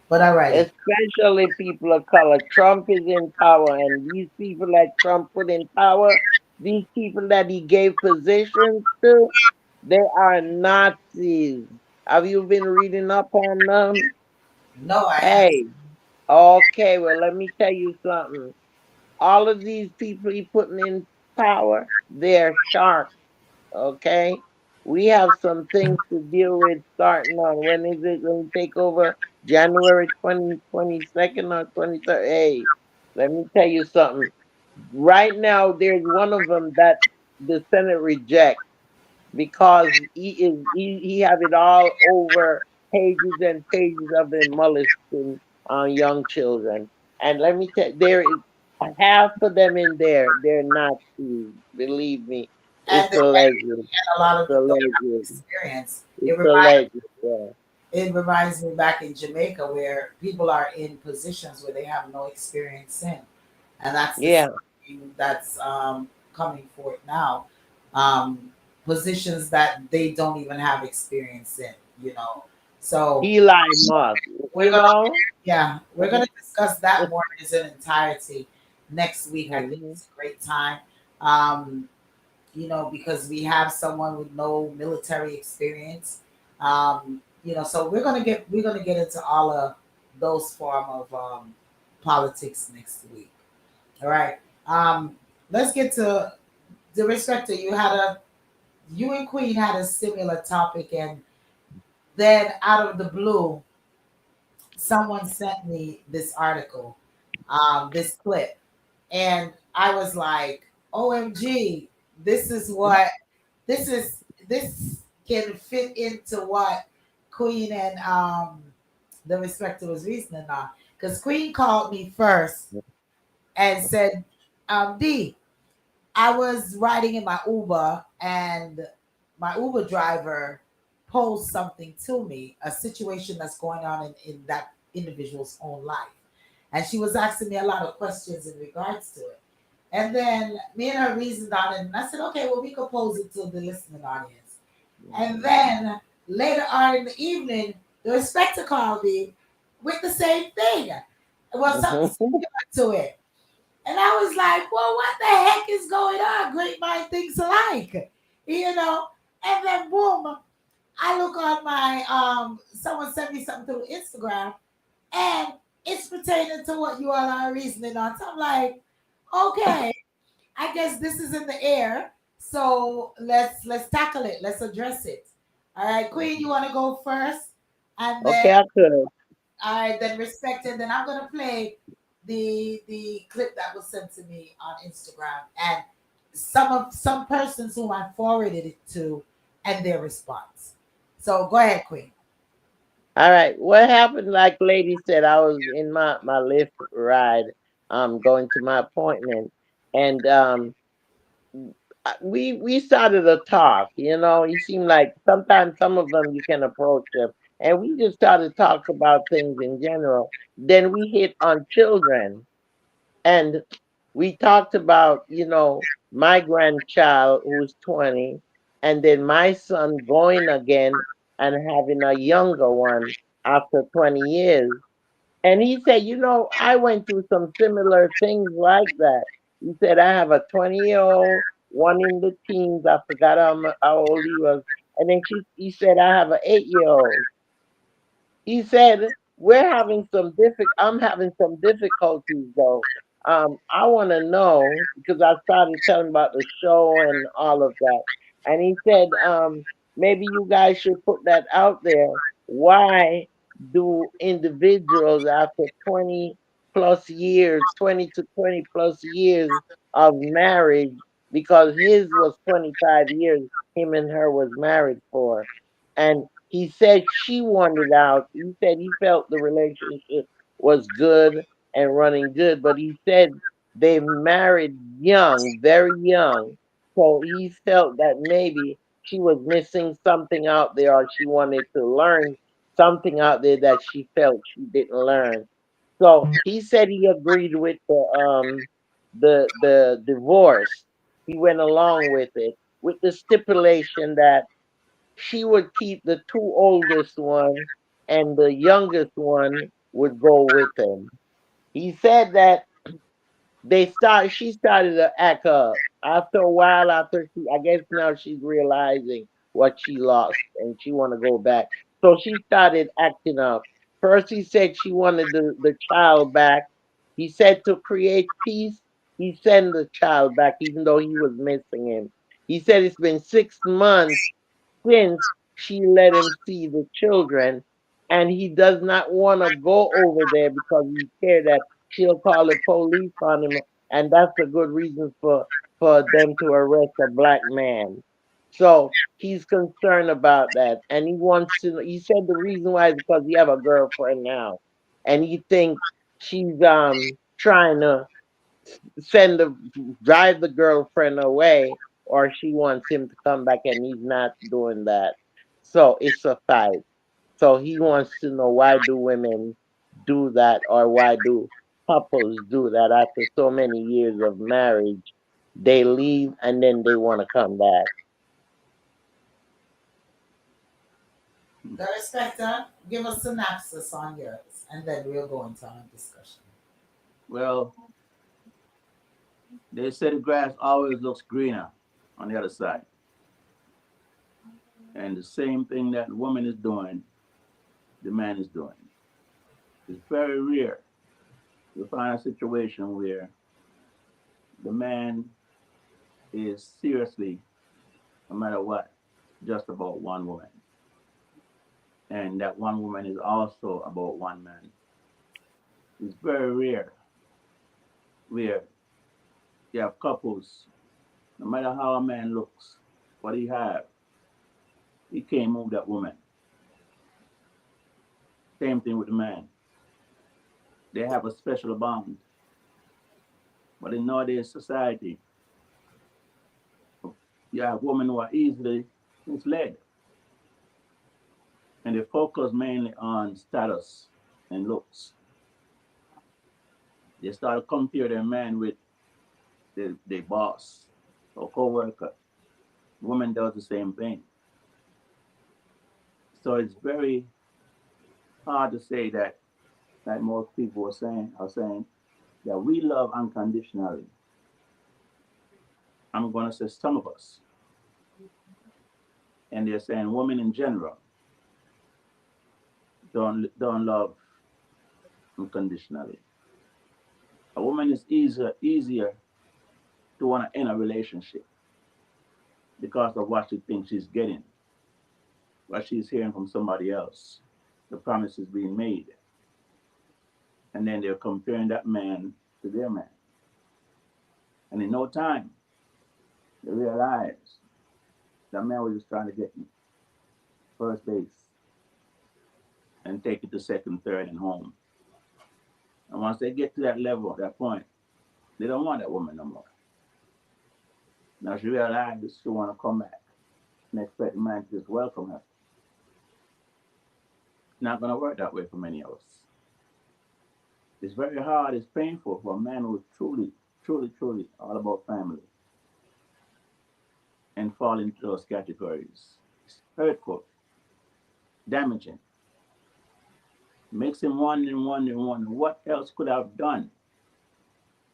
[SPEAKER 2] But alrighty,
[SPEAKER 4] especially people of color. Trump is in power, and these people that Trump put in power, these people that he gave positions to, they are Nazis. Have you been reading up on them?
[SPEAKER 2] no, I have
[SPEAKER 4] Hey, okay, well, let me tell you something. All of these people he putting in power, they're sharks, okay? We have some things to deal with starting on. When is it going to take over? January 22nd or 23rd? Hey, let me tell you something. Right now, there's one of them that the Senate rejects because he have it all over pages and pages of him molesting young children. And let me tell there is half of them in there. They're Nazis. Believe me,
[SPEAKER 2] and
[SPEAKER 4] it's a legend.
[SPEAKER 2] a lot of
[SPEAKER 4] It's a
[SPEAKER 2] them don't have
[SPEAKER 4] legend.
[SPEAKER 2] experience.
[SPEAKER 4] It's a legend. Yeah.
[SPEAKER 2] It reminds me back in Jamaica where people are in positions where they have no experience in, and that's the
[SPEAKER 4] Yeah.
[SPEAKER 2] same thing that's coming forth now. Um, Positions that they don't even have experience in, you know. So
[SPEAKER 4] Eli Moss.
[SPEAKER 2] we're
[SPEAKER 4] You
[SPEAKER 2] gonna,
[SPEAKER 4] know.
[SPEAKER 2] yeah, we're gonna discuss that more in its entirety next week. I think
[SPEAKER 4] Mhm.
[SPEAKER 2] it's a great time. Um, because we have someone with no military experience. So we're gonna get into all of those form of politics next week. All right. Um, let's get to the respecter. You and Queen had a similar topic, and then out of the blue, someone sent me this article, this clip, and I was like, "OMG, this is what this is this can fit into what Queen and the respecter was reasoning on. Because Queen called me first and said, D, I was riding in my Uber and my Uber driver posed something to me, a situation that's going on in that individual's own life. And she was asking me a lot of questions in regards to it. And then me and her reasoned on it, and I said, okay, well, we could pose it to the listening audience. And then later on in the evening, the respecter called me with the same thing. Well, something similar to it. And I was like, well, what the heck is going on? Great mind thinks alike. You know? And then boom, I look on my someone sent me something through Instagram and it's pertaining to what you all are reasoning on. So I'm like, okay, I guess this is in the air. So let's tackle it. Let's address it. All right, Queen, you want to go first, and then
[SPEAKER 4] Okay, I could.
[SPEAKER 2] all right, then respect, and then I'm gonna play the clip that was sent to me on Instagram and some persons who I forwarded it to and their response. So go ahead, Queen.
[SPEAKER 4] All right. What happened? Like lady said, I was in my Lyft ride, going to my appointment, and we started a talk. You know, he seemed like sometimes some of them you can approach them, and we just started talk about things in general. Then we hit on children, and we talked about my grandchild who's 20, and then my son going again and having a younger one after 20 years. And he said, I went through some similar things like that. He said, I have a 20-year-old, one in the teens. I forgot how old he was. And then he said, I have an 8-year-old. He said, "We're having some I'm having some difficulties though. I want to know because I started telling about the show and all of that." And he said, "Maybe you guys should put that out there. Why do individuals after 20 plus years, 20 to 20 plus years of marriage, because his was 25 years, him and her was married for, and he said she wanted out. He said he felt the relationship was good and running good, but he said they married young, very young. So he felt that maybe she was missing something out there, or she wanted to learn something out there that she felt she didn't learn. So he said he agreed with the divorce. He went along with it with the stipulation that she would keep the two oldest one and the youngest one would go with him. He said that she started to act up. After a while, after I guess now she's realizing what she lost and she want to go back. So she started acting up. First he said she wanted the child back. He said to create peace, he sent the child back even though he was missing him. He said it's been 6 months since she let him see the children, and he does not want to go over there because he's scared that she'll call the police on him, and that's a good reason for them to arrest a black man. So he's concerned about that, and he wants to. He said the reason why is because he have a girlfriend now, and he thinks she's trying to send the drive the girlfriend away, or she wants him to come back and he's not doing that. So it's a fight. So he wants to know, why do women do that, or why do couples do that after so many years of marriage? They leave and then they want to come back.
[SPEAKER 2] Darespecta, give a synopsis on yours, and then we'll go into our discussion.
[SPEAKER 3] Well, they say the grass always looks greener on the other side. And the same thing that the woman is doing, the man is doing. It's very rare to find a situation where the man is seriously, no matter what, just about one woman. And that one woman is also about one man. It's very rare where you have couples, no matter how a man looks, what he have, he can't move that woman. Same thing with the man. They have a special bond. But in nowadays society, you have women who are easily misled, and they focus mainly on status and looks. They start to compare their man with their boss or co-worker. Woman does the same thing. So it's very hard to say that, like most people are saying that we love unconditionally. I'm going to say some of us, and they're saying women in general don't love unconditionally. A woman is easier to want to end a relationship because of what she thinks she's getting, what she's hearing from somebody else, the promises being made, and then they're comparing that man to their man, and in no time they realize that man was just trying to get first base and take it to second, third, and home. And once they get to that level, that point, they don't want that woman no more. Now she realizes she want to come back and expect the man to just welcome her. It's not going to work that way for many of us. It's very hard, it's painful for a man who is truly, truly, truly all about family and fall into those categories. It's hurtful, damaging, makes him wonder, what else could I have done?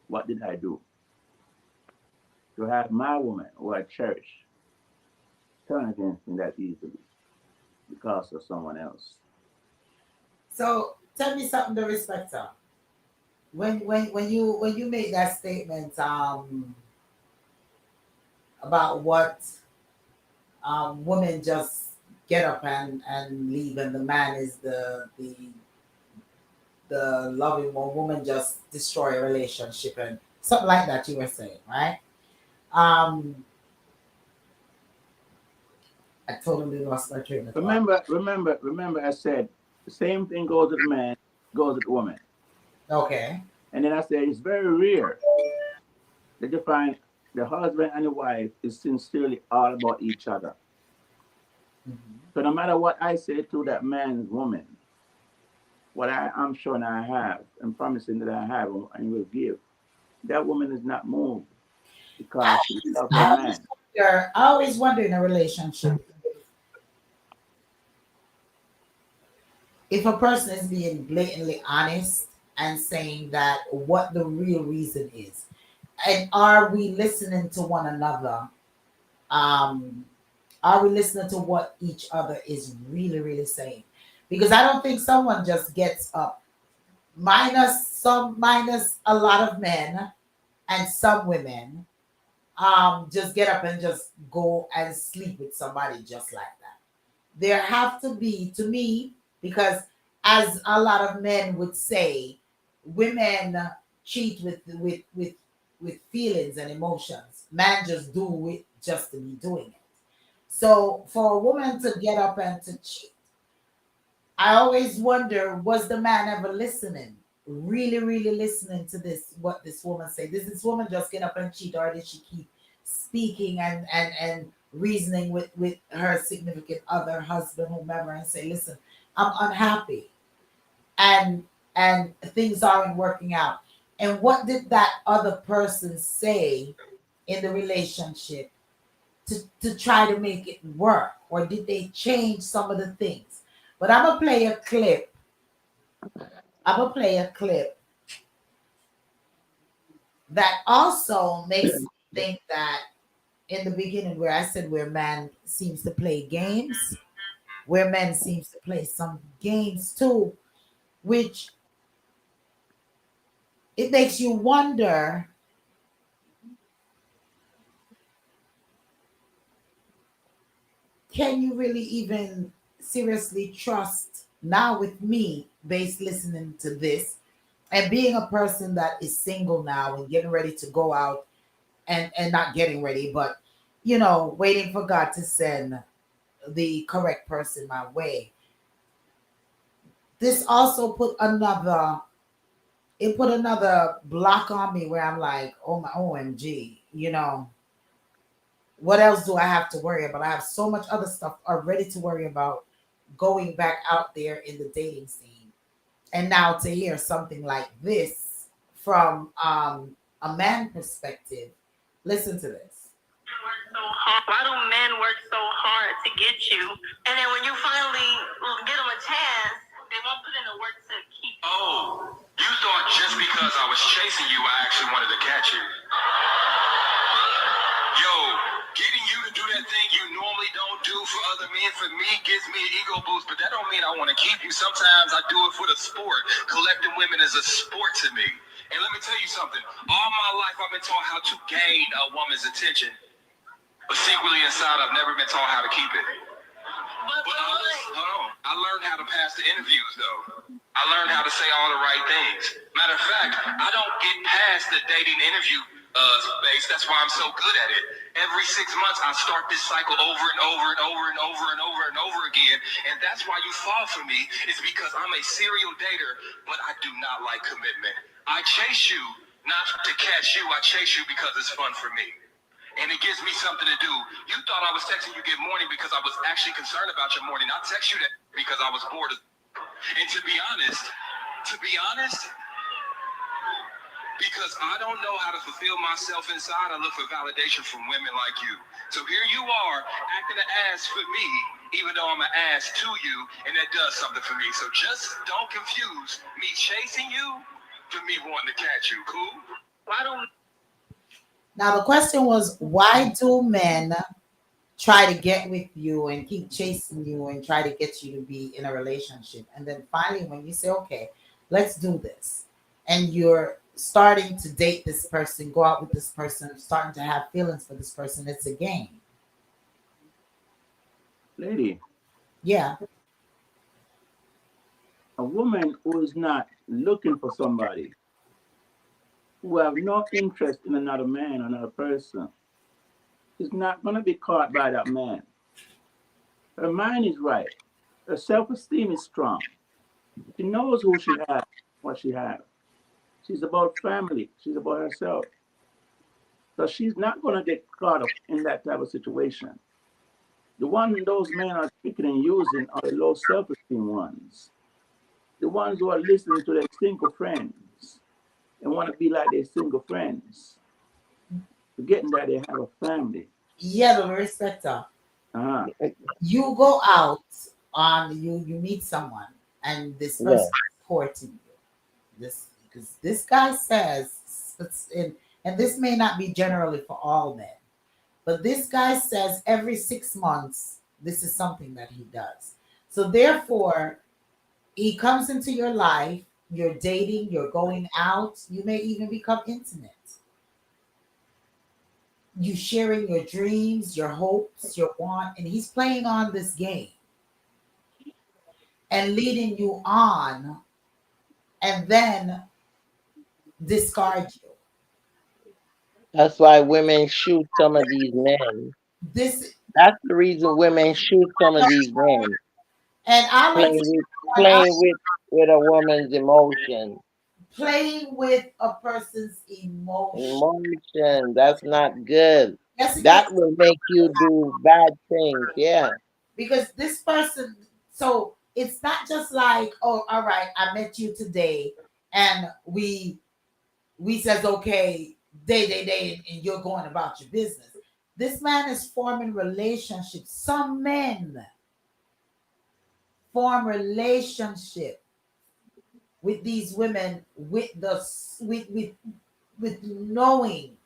[SPEAKER 3] What did I do to have my woman who I cherish turn against me that easily because of someone else?
[SPEAKER 2] So tell me something, the respecter. When you make that statement about what women just get up and leave, and the man is the loving one, woman just destroy a relationship and something like that you were saying, right? Um, I totally lost my train of thought.
[SPEAKER 3] Remember, I said the same thing goes with man, goes with woman.
[SPEAKER 2] Okay.
[SPEAKER 3] And then I said it's very rare that you find the husband and the wife is sincerely all about each other.
[SPEAKER 2] Mhm.
[SPEAKER 3] So no matter what I say to that man's woman, what I am sure I have and promising that I have and will give, that woman is not moved
[SPEAKER 2] I
[SPEAKER 3] because she loves her
[SPEAKER 2] I always
[SPEAKER 3] man.
[SPEAKER 2] I always wonder in a relationship if a person is being blatantly honest and saying that what the real reason is, and are we listening to one another? Um, are we listening to what each other is really saying? Because I don't think someone just gets up, minus a lot of men and some women, just get up and just go and sleep with somebody just like that. There have to be, to me, because as a lot of men would say, women cheat with feelings and emotions. Man just do it just to be doing it. So for a woman to get up and to cheat, I always wonder, was the man ever listening? Really listening to this, what this woman say? Does this woman just get up and cheat, or did she keep speaking and reasoning with her significant other, husband, whomever, and say, listen, I'm unhappy and things aren't working out. And what did that other person say in the relationship to try to make it work? Or did they change some of the things? But I'm gonna play a clip. I'm gonna play a clip that also makes me think that in the beginning, where I said where man seems to play games, where men seems to play some games too, which it makes you wonder, can you really even seriously trust now with me based listening to this and being a person that is single now and getting ready to go out and not getting ready, but waiting for God to send the correct person my way. This also put another block on me where I'm like, oh my OMG, what else do I have to worry about? I have so much other stuff already to worry about going back out there in the dating scene. And now to hear something like this from a man perspective, listen to this. Work so hard. Why do men work so hard to get you? And then when you finally get them a chance, they won't put in the work to keep you. Oh, you thought just because I was chasing you, I actually wanted to catch you. Yo, getting you to do that thing you normally don't do for other men, for me, gives me an ego boost, but that don't mean I want to keep you. Sometimes I do it for the sport. Collecting women is a sport to me. And let me tell you something. All my life I've been taught how to gain a woman's attention. But secretly inside, I've never been taught how to keep it. I learned how to pass the interviews, though. I learned how to say all the right things. Matter of fact, I don't get past the dating interview space. That's why I'm so good at it. Every 6 months, I start this cycle over and over and over and over and over and over again. And that's why you fall for me, is because I'm a serial dater, but I do not like commitment. I chase you, not to catch you. I chase you because it's fun for me. And it gives me something to do. You thought I was texting you good morning because I was actually concerned about your morning. I text you that because I was bored. And to be honest, because I don't know how to fulfill myself inside, I look for validation from women like you. So here you are, acting an ass for me, even though I'm an ass to you, and that does something for me. So just don't confuse me chasing you for me wanting to catch you, cool? Why don't Now the question was, why do men try to get with you and keep chasing you and try to get you to be in a relationship. And then finally, when you say, okay, let's do this, and you're starting to date this person, go out with this person, starting to have feelings for this person, it's a game.
[SPEAKER 3] Lady,
[SPEAKER 2] Yeah.
[SPEAKER 3] a woman who is not looking for somebody, who have no interest in another man, another person, is not going to be caught by that man. Her mind is right. Her self-esteem is strong. She knows who she has, what she has. She's about family. She's about herself. So she's not going to get caught up in that type of situation. The one those men are picking and using are the low self-esteem ones. The ones who are listening to their single friends and want to be like their single friends, forgetting that they have a family.
[SPEAKER 2] Yeah, the respecter.
[SPEAKER 3] Uh-huh.
[SPEAKER 2] You go out on you meet someone and this person
[SPEAKER 4] Yeah.
[SPEAKER 2] is courting you. This because this guy says it's in, and this may not be generally for all men, but this guy says every 6 months this is something that he does. So therefore, he comes into your life, you're dating, you're going out, you may even become intimate. You sharing your dreams, your hopes, your want, and he's playing on this game and leading you on and then discard you.
[SPEAKER 4] That's why women shoot some of these men.
[SPEAKER 2] This
[SPEAKER 4] That's the reason women shoot some of these men.
[SPEAKER 2] and I like to
[SPEAKER 4] Playing with
[SPEAKER 2] point out
[SPEAKER 4] playing with a woman's emotion.
[SPEAKER 2] playing with a person's emotion.
[SPEAKER 4] Emotion. That's not good.
[SPEAKER 2] Yes, it is
[SPEAKER 4] That will make you do bad things. Yeah.
[SPEAKER 2] because this person. So it's not just like, oh, all right, I met you today, and we says okay, day, and you're going about your business. This man is forming relationships. Some men form relationship with these women with knowing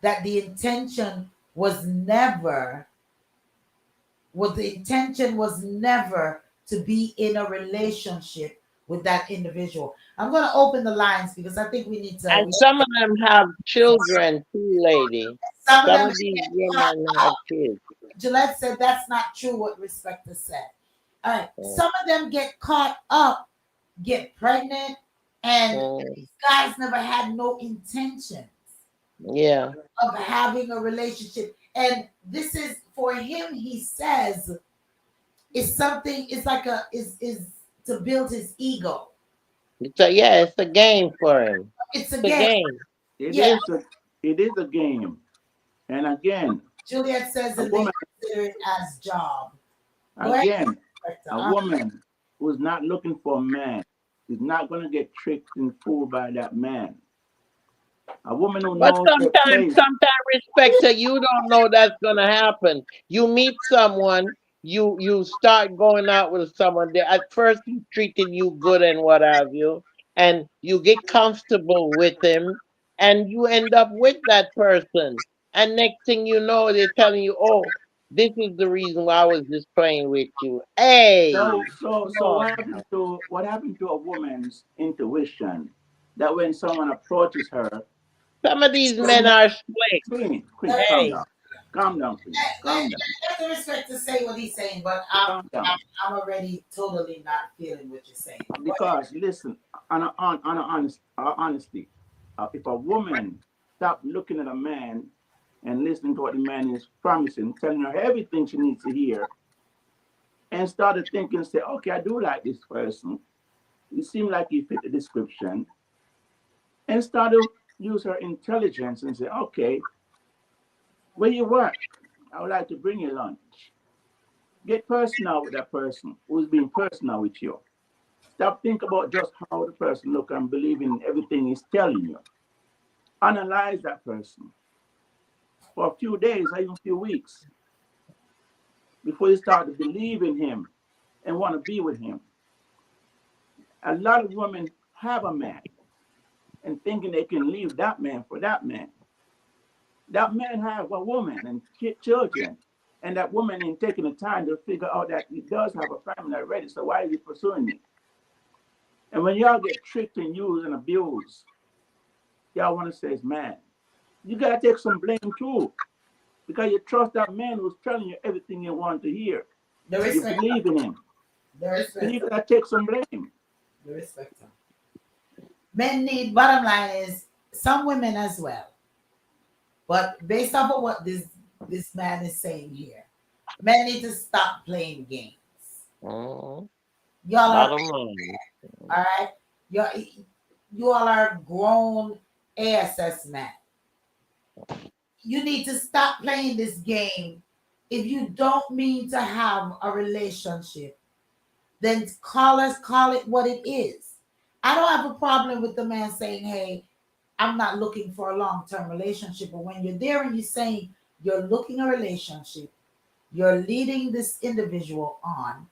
[SPEAKER 2] that the intention was never to be in a relationship with that individual. I'm going to open the lines because I think we need to.
[SPEAKER 4] And some of them have children too, lady.
[SPEAKER 2] Some of
[SPEAKER 4] Some
[SPEAKER 2] them
[SPEAKER 4] of these
[SPEAKER 2] get caught
[SPEAKER 4] women have
[SPEAKER 2] up.
[SPEAKER 4] kids.
[SPEAKER 2] Gillette said that's not true. What Respecter said. All right,
[SPEAKER 4] Mm,
[SPEAKER 2] some of them get caught up, get pregnant, and
[SPEAKER 4] mm,
[SPEAKER 2] these guys never had no intentions
[SPEAKER 4] yeah.
[SPEAKER 2] of having a relationship. And this is for him, he says, is something, it's like is to build his ego.
[SPEAKER 4] It's a game for him.
[SPEAKER 2] It's a
[SPEAKER 4] It's a
[SPEAKER 2] game.
[SPEAKER 4] game.
[SPEAKER 3] It
[SPEAKER 2] Yeah.
[SPEAKER 3] is a it is a game. And again,
[SPEAKER 2] Juliet says,
[SPEAKER 3] a
[SPEAKER 2] and they
[SPEAKER 3] woman
[SPEAKER 2] consider it as job. Go ahead,
[SPEAKER 3] again,
[SPEAKER 2] Respecter.
[SPEAKER 3] a woman who's not looking for a man is not gonna get tricked and fooled by that man. A woman who
[SPEAKER 4] But
[SPEAKER 3] knows her place.
[SPEAKER 4] sometimes, respecter, you don't know that's gonna happen. You meet someone, you start going out with someone. They at first he treating you good and what have you, and you get comfortable with him, and you end up with that person. And next thing you know, they're telling you, "Oh, this is the reason why I was just playing with you." Hey, come
[SPEAKER 3] So
[SPEAKER 4] on now.
[SPEAKER 3] what happened to a woman's intuition that when someone approaches her,
[SPEAKER 4] Some of these
[SPEAKER 3] say
[SPEAKER 4] men
[SPEAKER 3] no,
[SPEAKER 4] are slick.
[SPEAKER 3] Queen, calm
[SPEAKER 4] Hey,
[SPEAKER 3] down. Calm down, Queen.
[SPEAKER 2] let,
[SPEAKER 3] Calm down.
[SPEAKER 2] let the respect to say what he's saying, but I'm,
[SPEAKER 3] Calm down.
[SPEAKER 2] I'm I'm already totally not feeling what you're saying. Go ahead.
[SPEAKER 3] Because listen, on a honesty, if a woman stop looking at a man and listening to what the man is promising, telling her everything she needs to hear, and started thinking, say, okay, I do like this person. You seem like you fit the description, and start to use her intelligence and say, okay, where you work? I would like to bring you lunch. Get personal with that person who's being personal with you. Stop thinking about just how the person look and believe in everything he's telling you. Analyze that person for a few days or even a few weeks before you start to believe in him and want to be with him. A lot of women have a man and thinking they can leave that man for that man. That man have a woman and children and that woman ain't taking the time to figure out that he does have a family already. So why is he pursuing me? And when y'all get tricked and used and abused, y'all want to say it's man. You gotta take some blame too, because you trust that man who's telling you everything you want to hear.
[SPEAKER 2] The
[SPEAKER 3] You
[SPEAKER 2] respect.
[SPEAKER 3] believe in him.
[SPEAKER 2] The
[SPEAKER 3] So you
[SPEAKER 2] respect.
[SPEAKER 3] gotta take some blame.
[SPEAKER 2] The respect. Men need, bottom line is, some women as well. But based off of what this man is saying here, men need to stop playing games.
[SPEAKER 4] Mm-hmm.
[SPEAKER 2] Y'all are
[SPEAKER 4] Bottom line.
[SPEAKER 2] all right. You all are grown ASS men. You need to stop playing this game. If you don't mean to have a relationship, then call it what it is. I don't have a problem with the man saying, "Hey, I'm not looking for a long-term relationship." But when you're there and you're saying you're looking a relationship, you're leading this individual on,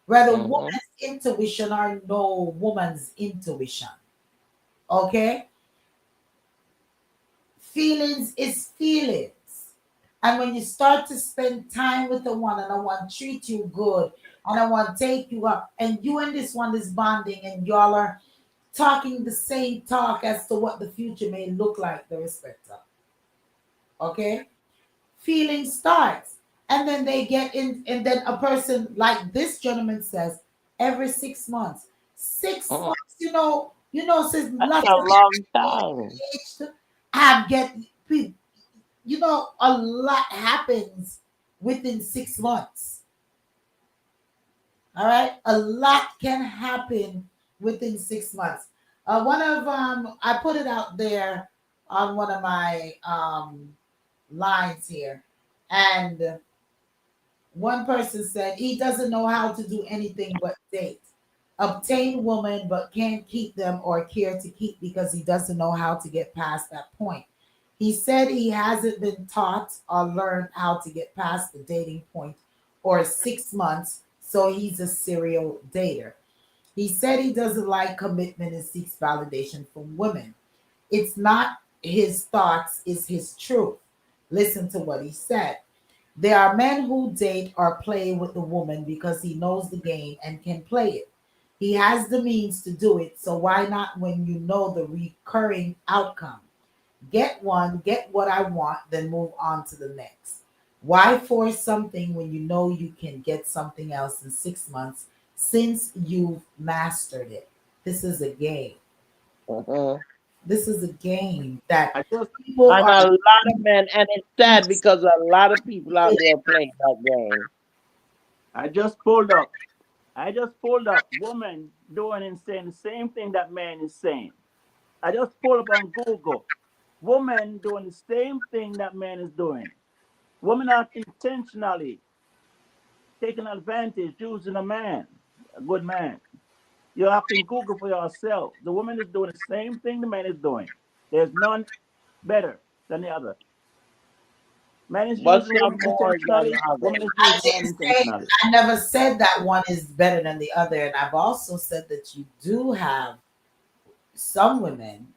[SPEAKER 2] whether
[SPEAKER 4] Mm-hmm.
[SPEAKER 2] woman's intuition or no woman's intuition. Okay? Feelings is feelings. And when you start to spend time with the one and I want to treat you good and I want to take you up, and you and this one is bonding and y'all are talking the same talk as to what the future may look like, the respecter. Okay? Feeling starts. And then they get in, and then a person like this gentleman says, every 6 months. Six
[SPEAKER 4] Mm.
[SPEAKER 2] months, since
[SPEAKER 4] That's
[SPEAKER 2] lots
[SPEAKER 4] a
[SPEAKER 2] of
[SPEAKER 4] long time.
[SPEAKER 2] engaged, have get a lot happens within 6 months. All right, a lot can happen within 6 months. One of I put it out there on one of my lines here, and one person said he doesn't know how to do anything but date, obtain women, but can't keep them or care to keep because he doesn't know how to get past that point. He said he hasn't been taught or learned how to get past the dating point or 6 months, so he's a serial dater. He said he doesn't like commitment and seeks validation from women. It's not his thoughts, it's his truth. Listen to what he said. There are men who date or play with the woman because he knows the game and can play it. He has the means to do it, so why not when you know the recurring outcome? Get one, get what I want, then move on to the next. Why force something when you know you can get something else in 6 months since you've mastered it? This is a game.
[SPEAKER 4] Mm-hmm.
[SPEAKER 2] This is a game that
[SPEAKER 3] I just
[SPEAKER 2] people
[SPEAKER 4] And
[SPEAKER 2] are.
[SPEAKER 4] a lot of men, and it's sad because a lot of people out there playing that game.
[SPEAKER 3] I just pulled up. I just pulled up woman doing and saying the same thing that man is saying. I just pulled up on Google. Woman doing the same thing that man is doing. Women are intentionally taking advantage, using a man, a good man. You have to Google for yourself. The woman is doing the same thing the man is doing. There's none better than the other. Man is
[SPEAKER 4] But
[SPEAKER 3] using
[SPEAKER 4] some
[SPEAKER 3] woman
[SPEAKER 4] more than
[SPEAKER 3] intentionally.
[SPEAKER 4] others.
[SPEAKER 3] Woman is
[SPEAKER 2] I
[SPEAKER 3] using man
[SPEAKER 2] didn't say,
[SPEAKER 3] intentionally.
[SPEAKER 2] I never said that one is better than the other. And I've also said that you do have some women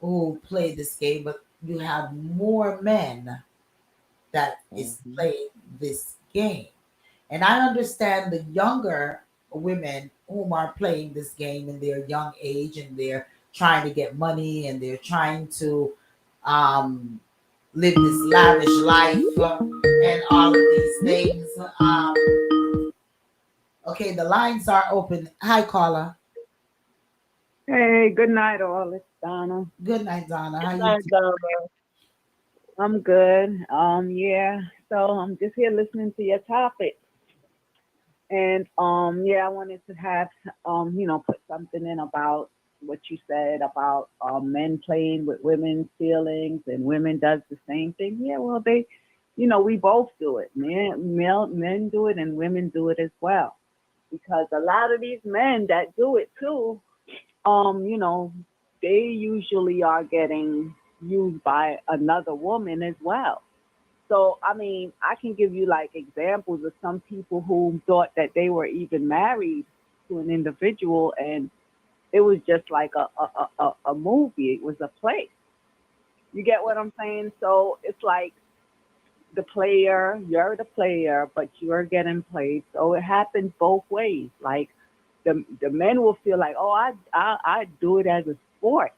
[SPEAKER 2] who play this game, but you have more men that is
[SPEAKER 4] Mm-hmm.
[SPEAKER 2] playing this game. And I understand the younger women whom are playing this game in their young age and they're trying to get money and they're trying to um, live this lavish life and all of these things. Okay, the lines are open. Hi, caller.
[SPEAKER 6] Hey, good night, all. It's Donna.
[SPEAKER 2] Good night, Donna. How
[SPEAKER 4] Good
[SPEAKER 2] you
[SPEAKER 4] night,
[SPEAKER 2] doing?
[SPEAKER 4] Donna.
[SPEAKER 6] I'm good. Yeah. So I'm just here listening to your topic, and yeah, I wanted to have put something in about what you said about men playing with women's feelings and women does the same thing. Yeah, well, we both do it. Men do it and women do it as well. Because a lot of these men that do it too, um, you know, they usually are getting used by another woman as well. So, I mean, I can give you like examples of some people who thought that they were even married to an individual and it was just like a movie, it was a play. You get what I'm saying? So it's like the player, you're the player, but you're getting played. So it happens both ways. Like the men will feel like, oh, I do it as a sport.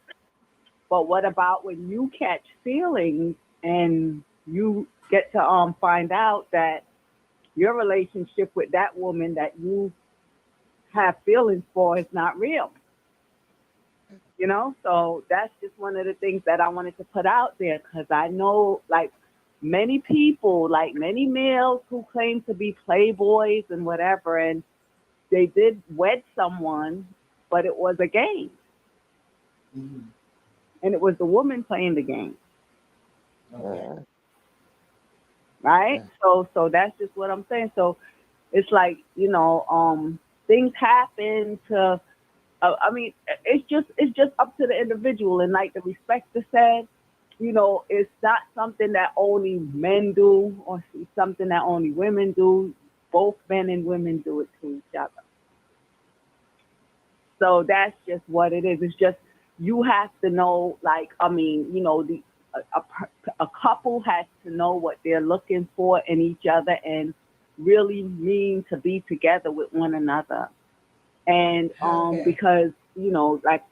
[SPEAKER 6] But what about when you catch feelings and you get to find out that your relationship with that woman that you have feelings for is not real? You know, so that's just one of the things that I wanted to put out there because I know, like, many people, like many males who claim to be playboys and whatever, and they did wed someone, but it was a game,
[SPEAKER 2] Mhm.
[SPEAKER 6] and it was the woman playing the game,
[SPEAKER 2] Okay.
[SPEAKER 6] right?
[SPEAKER 2] Okay.
[SPEAKER 6] So that's just what I'm saying. So it's like, things happen to. I mean, it's just up to the individual, and like the respecter said, it's not something that only men do or something that only women do. Both men and women do it to each other. So that's just what it is. It's just you have to know, like, I mean, a couple has to know what they're looking for in each other and really mean to be together with one another. And
[SPEAKER 2] Okay.
[SPEAKER 6] because like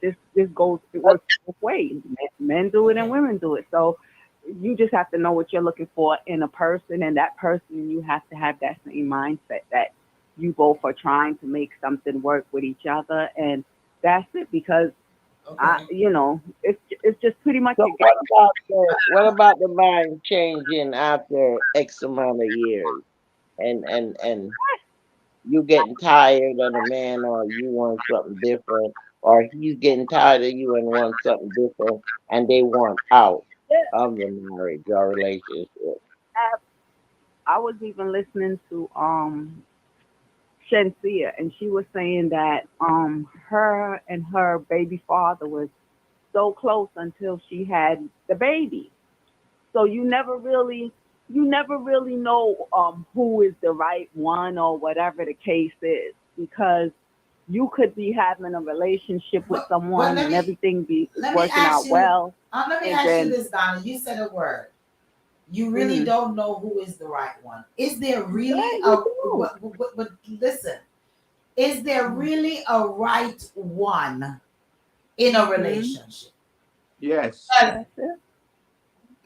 [SPEAKER 6] this goes, it works both ways. Men do it and
[SPEAKER 2] Okay.
[SPEAKER 6] women do it. So you just have to know what you're looking for in a person, and that person, you have to have that same mindset that you both are trying to make something work with each other, and that's it. Because
[SPEAKER 2] Okay.
[SPEAKER 6] it's just pretty much
[SPEAKER 4] So
[SPEAKER 6] a game.
[SPEAKER 4] what about the mind changing after X amount of years, and you getting tired of the man, or you want something different, or he's getting tired of you and wants something different, and they want out of the marriage or relationship.
[SPEAKER 6] I was even listening to Shensia, and she was saying that her and her baby father was so close until she had the baby. So you never really know who is the right one or whatever the case is, because you could be having a relationship with
[SPEAKER 2] But
[SPEAKER 6] someone
[SPEAKER 2] let
[SPEAKER 6] and
[SPEAKER 2] me
[SPEAKER 6] everything be
[SPEAKER 2] let me
[SPEAKER 6] working
[SPEAKER 2] ask
[SPEAKER 6] out
[SPEAKER 2] you.
[SPEAKER 6] well,
[SPEAKER 2] Let me
[SPEAKER 6] and
[SPEAKER 2] ask you
[SPEAKER 6] then
[SPEAKER 2] this, Donna. You said a word. You really
[SPEAKER 6] mm,
[SPEAKER 2] don't know who is the right one. Is there really
[SPEAKER 6] yeah,
[SPEAKER 2] a
[SPEAKER 6] you do.
[SPEAKER 2] but listen? Is there
[SPEAKER 6] Mm-hmm.
[SPEAKER 2] really a right one in a
[SPEAKER 6] Mm-hmm.
[SPEAKER 2] relationship?
[SPEAKER 3] Yes.
[SPEAKER 2] Because
[SPEAKER 6] That's it.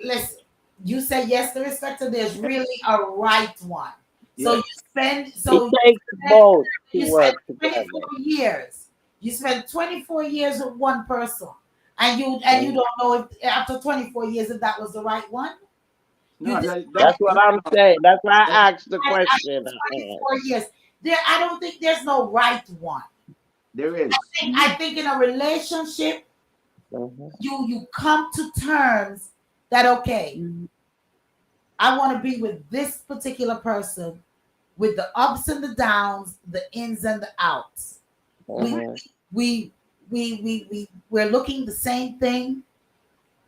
[SPEAKER 2] listen, you say yes to respect. So there's really a right one. So you
[SPEAKER 3] Yes.
[SPEAKER 2] spend
[SPEAKER 4] It
[SPEAKER 2] so
[SPEAKER 4] takes both to
[SPEAKER 2] you spend
[SPEAKER 4] work
[SPEAKER 2] 24
[SPEAKER 4] together.
[SPEAKER 2] years. You spend 24 years with one person, and you
[SPEAKER 4] Mm.
[SPEAKER 2] don't know if after 24 years if that was the right one. You
[SPEAKER 3] No,
[SPEAKER 2] decide
[SPEAKER 4] That's what I'm saying. That's why
[SPEAKER 3] that-
[SPEAKER 4] I asked the question.
[SPEAKER 2] after 24 years. I don't think there's no right one.
[SPEAKER 3] there is.
[SPEAKER 2] I think in a relationship,
[SPEAKER 4] Mhm.
[SPEAKER 2] you come to terms that okay,
[SPEAKER 6] Mm-hmm.
[SPEAKER 2] I want to be with this particular person with the ups and the downs, the ins and the outs. We
[SPEAKER 4] Mhm.
[SPEAKER 2] we we're looking the same thing.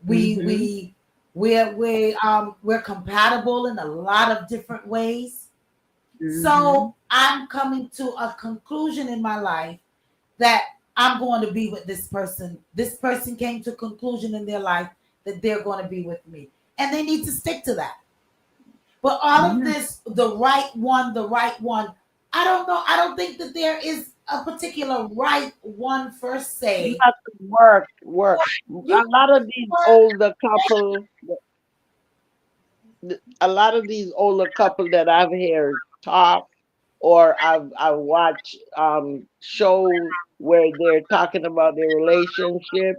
[SPEAKER 2] We
[SPEAKER 6] Mm-hmm.
[SPEAKER 2] we we're compatible in a lot of different ways.
[SPEAKER 6] Mm-hmm.
[SPEAKER 2] So I'm coming to a conclusion in my life that I'm going to be with this person. This person came to a conclusion in their life that they're going to be with me. And they need to stick to that. But all of
[SPEAKER 6] Yeah.
[SPEAKER 2] this, the right one, I don't know. I don't think that there is a particular right one per
[SPEAKER 4] You
[SPEAKER 2] se.
[SPEAKER 4] have to work.
[SPEAKER 2] You
[SPEAKER 4] A lot of these
[SPEAKER 2] work.
[SPEAKER 4] older couples, a lot of these older couples that I've heard talk, or I watch shows where they're talking about their relationship.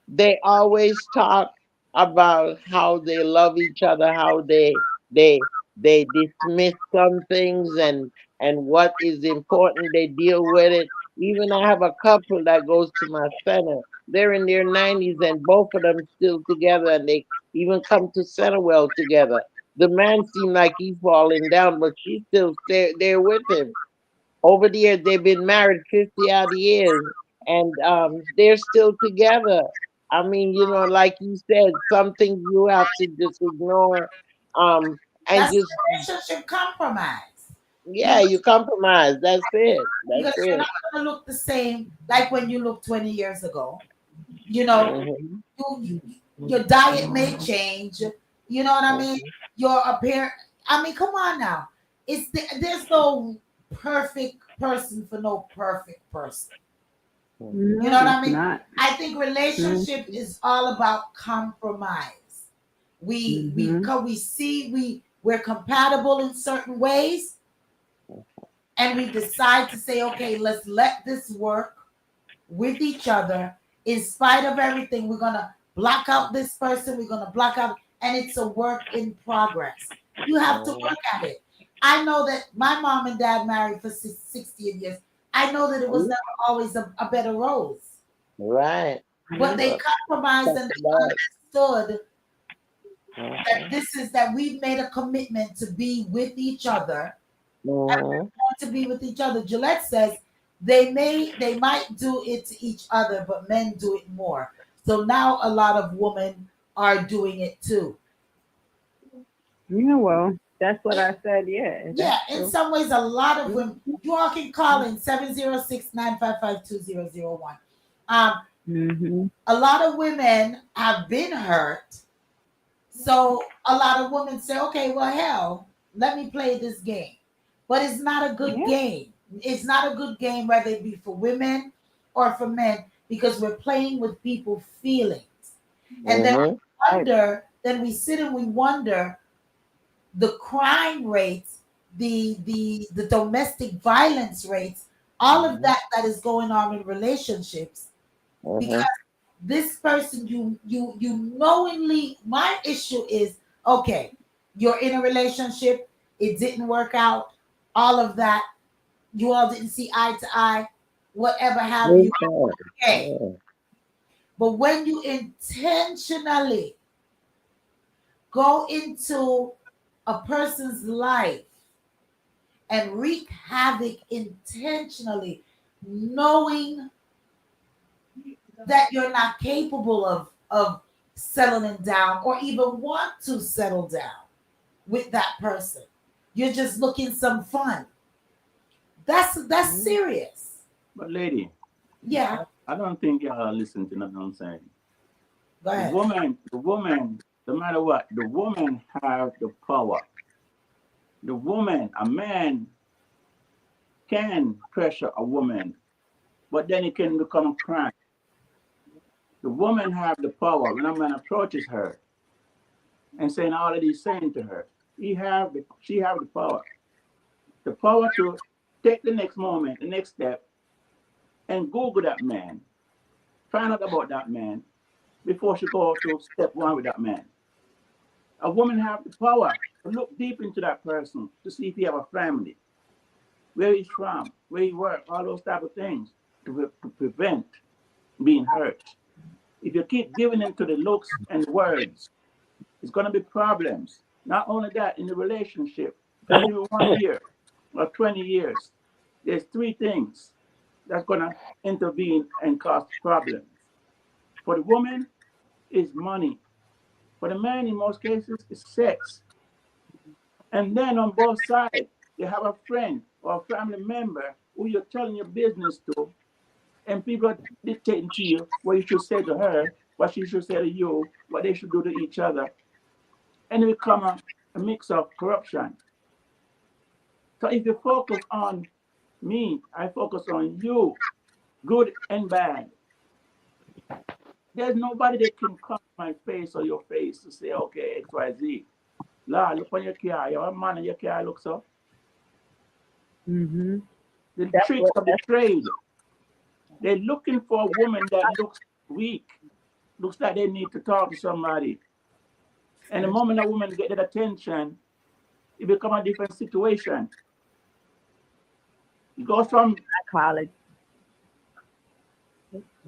[SPEAKER 4] They always talk about how they love each other, how they they dismiss some things, and what is important they deal with it. Even I have a couple that goes to my center. They're in their 90s and both of them still together, and they even come to Centerwell together. The man seemed like he's falling down, but she's still there with him. Over the years, they've been married 50 odd years, and they're still together. I mean, like you said, some things you have to just ignore, and
[SPEAKER 2] That's
[SPEAKER 4] just,
[SPEAKER 2] a relationship compromise. You
[SPEAKER 4] yeah, you compromise. That's it. That's
[SPEAKER 2] because you're
[SPEAKER 4] it.
[SPEAKER 2] not gonna look the same like when you looked 20 years ago. You know,
[SPEAKER 4] Hmm.
[SPEAKER 2] your diet may change, You know what I mean?
[SPEAKER 4] Mhm.
[SPEAKER 2] Your appearance. I mean, come on now. There's no perfect person for no perfect person. You
[SPEAKER 4] Mhm.
[SPEAKER 2] know
[SPEAKER 6] No,
[SPEAKER 2] what
[SPEAKER 6] it's
[SPEAKER 2] I mean?
[SPEAKER 6] not.
[SPEAKER 2] I think
[SPEAKER 6] Mm-hmm.
[SPEAKER 2] relationship is all about compromise.
[SPEAKER 6] Mm-hmm.
[SPEAKER 2] We see we're compatible in certain ways, and we decide to say, okay, let's let this work with each other. In spite of everything, we're gonna block out this person. We're gonna block out, and it's a work in progress. You have to
[SPEAKER 4] Mhm.
[SPEAKER 2] work at it. I know that my mom and dad married for 60 years. I know that it was
[SPEAKER 4] Mhm.
[SPEAKER 2] never always a bed of rose,
[SPEAKER 4] Right.
[SPEAKER 2] but they
[SPEAKER 4] But
[SPEAKER 2] compromised
[SPEAKER 4] talk
[SPEAKER 2] and
[SPEAKER 4] about.
[SPEAKER 2] they understood that
[SPEAKER 4] Mhm.
[SPEAKER 2] we've made a commitment to be with each other and
[SPEAKER 4] Mhm.
[SPEAKER 2] we want to be with each other. Gillette says they might do it to each other, but men do it more. So now a lot of women are doing it too.
[SPEAKER 6] Yeah, well, that's what I said. Yeah, that's
[SPEAKER 2] Yeah, in
[SPEAKER 6] true.
[SPEAKER 2] some ways, a lot of women. You all can call in 706-955-2001. Um,
[SPEAKER 6] Mm-hmm.
[SPEAKER 2] a lot of women have been hurt. So a lot of women say, okay, well, hell, let me play this game. But it's not a good
[SPEAKER 6] Yeah.
[SPEAKER 2] game. It's not a good game, whether it be for women or for men, because we're playing with people's feelings. And then
[SPEAKER 4] Mhm.
[SPEAKER 2] we
[SPEAKER 6] Right.
[SPEAKER 2] wonder, then we sit and we wonder the crime rates, the domestic violence rates, all of
[SPEAKER 4] Mhm.
[SPEAKER 2] that is going on in relationships because
[SPEAKER 4] Mhm.
[SPEAKER 2] this person you knowingly, my issue is, okay, you're in a relationship, it didn't work out, all of that, you all didn't see eye to eye, whatever have you,
[SPEAKER 4] Big time.
[SPEAKER 2] okay.
[SPEAKER 4] Yeah.
[SPEAKER 2] But when you intentionally go into a person's life and wreak havoc intentionally, knowing that you're not capable of settling down or even want to settle down with that person. You're just looking some fun. That's
[SPEAKER 4] Mhm.
[SPEAKER 2] serious.
[SPEAKER 3] But lady,
[SPEAKER 2] Yeah,
[SPEAKER 3] I don't think y'all listen to nothing I'm saying.
[SPEAKER 2] go
[SPEAKER 3] The
[SPEAKER 2] ahead.
[SPEAKER 3] woman, the woman, no matter what, the woman have the power. The woman, a man can pressure a woman, but then it can become a crime. The woman have the power when a man approaches her and saying all that he's saying to her. She have the power to take the next moment, the next step, and Google that man, find out about that man before she go to step one with that man. A woman have the power to look deep into that person to see if he have a family, where he's from, where he work, all those type of things to prevent being hurt. If you keep giving into the looks and words, it's going to be problems. Not only that, in the relationship, can be 1 year or 20 years. There's three things that's going to intervene and cause problems. For the woman, is money. For the man, in most cases, is sex. And then on both sides, you have a friend or a family member who you're telling your business to, and people are dictating to you what you should say to her, what she should say to you, what they should do to each other. And it become a mix of corruption. So if you focus on me, I focus on you, good and bad. There's nobody that can come my face or your face to say, okay, XYZ. La, look on your car. Your man and your car looks up.
[SPEAKER 6] Mm-hmm.
[SPEAKER 3] The
[SPEAKER 6] That's
[SPEAKER 3] tricks
[SPEAKER 6] what.
[SPEAKER 3] of the
[SPEAKER 6] That's.
[SPEAKER 3] trade. They're looking for a woman that looks weak, looks like they need to talk to somebody. And the moment a woman get that attention, it become a different situation. It goes from
[SPEAKER 6] College.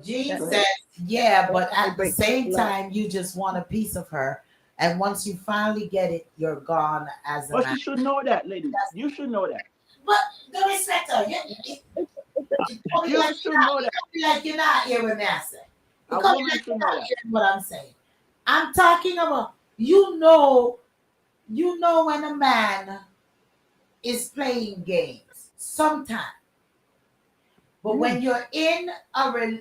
[SPEAKER 2] Jean
[SPEAKER 6] That's
[SPEAKER 3] go
[SPEAKER 6] how.
[SPEAKER 2] says,
[SPEAKER 3] ahead.
[SPEAKER 2] yeah,
[SPEAKER 6] That's
[SPEAKER 2] but
[SPEAKER 6] how they
[SPEAKER 2] at the
[SPEAKER 6] break
[SPEAKER 2] same
[SPEAKER 6] love.
[SPEAKER 2] time, you just want a piece of her. And once you finally get it, you're gone as a
[SPEAKER 3] But
[SPEAKER 2] man.
[SPEAKER 3] she should know that, lady.
[SPEAKER 2] That's,
[SPEAKER 3] You should know that.
[SPEAKER 2] but the respecter, you told me like
[SPEAKER 3] You should know
[SPEAKER 2] you
[SPEAKER 3] that.
[SPEAKER 2] told me like you're not hearing Master. You
[SPEAKER 3] A
[SPEAKER 2] told me
[SPEAKER 3] woman
[SPEAKER 2] like you're
[SPEAKER 3] should know
[SPEAKER 2] not
[SPEAKER 3] that.
[SPEAKER 2] hearing what I'm saying. I'm talking about you know when a man is playing games sometimes. But
[SPEAKER 6] Yeah.
[SPEAKER 2] when you're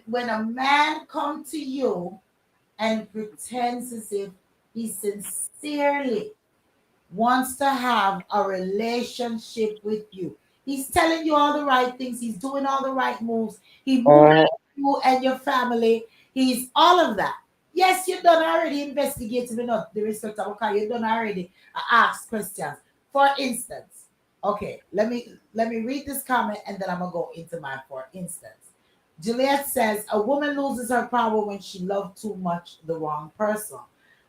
[SPEAKER 2] when a man come to you and pretends as if He sincerely wants to have a relationship with you. He's telling you all the right things. He's doing all the right moves. He moved
[SPEAKER 4] Uh-huh.
[SPEAKER 2] you and your family. He's all of that. Yes, you done already investigated enough the respect of okay, you done already ask questions. For instance, okay, let me read this comment and then I'm gonna go into my for instance. Juliet says a woman loses her power when she loves too much the wrong person.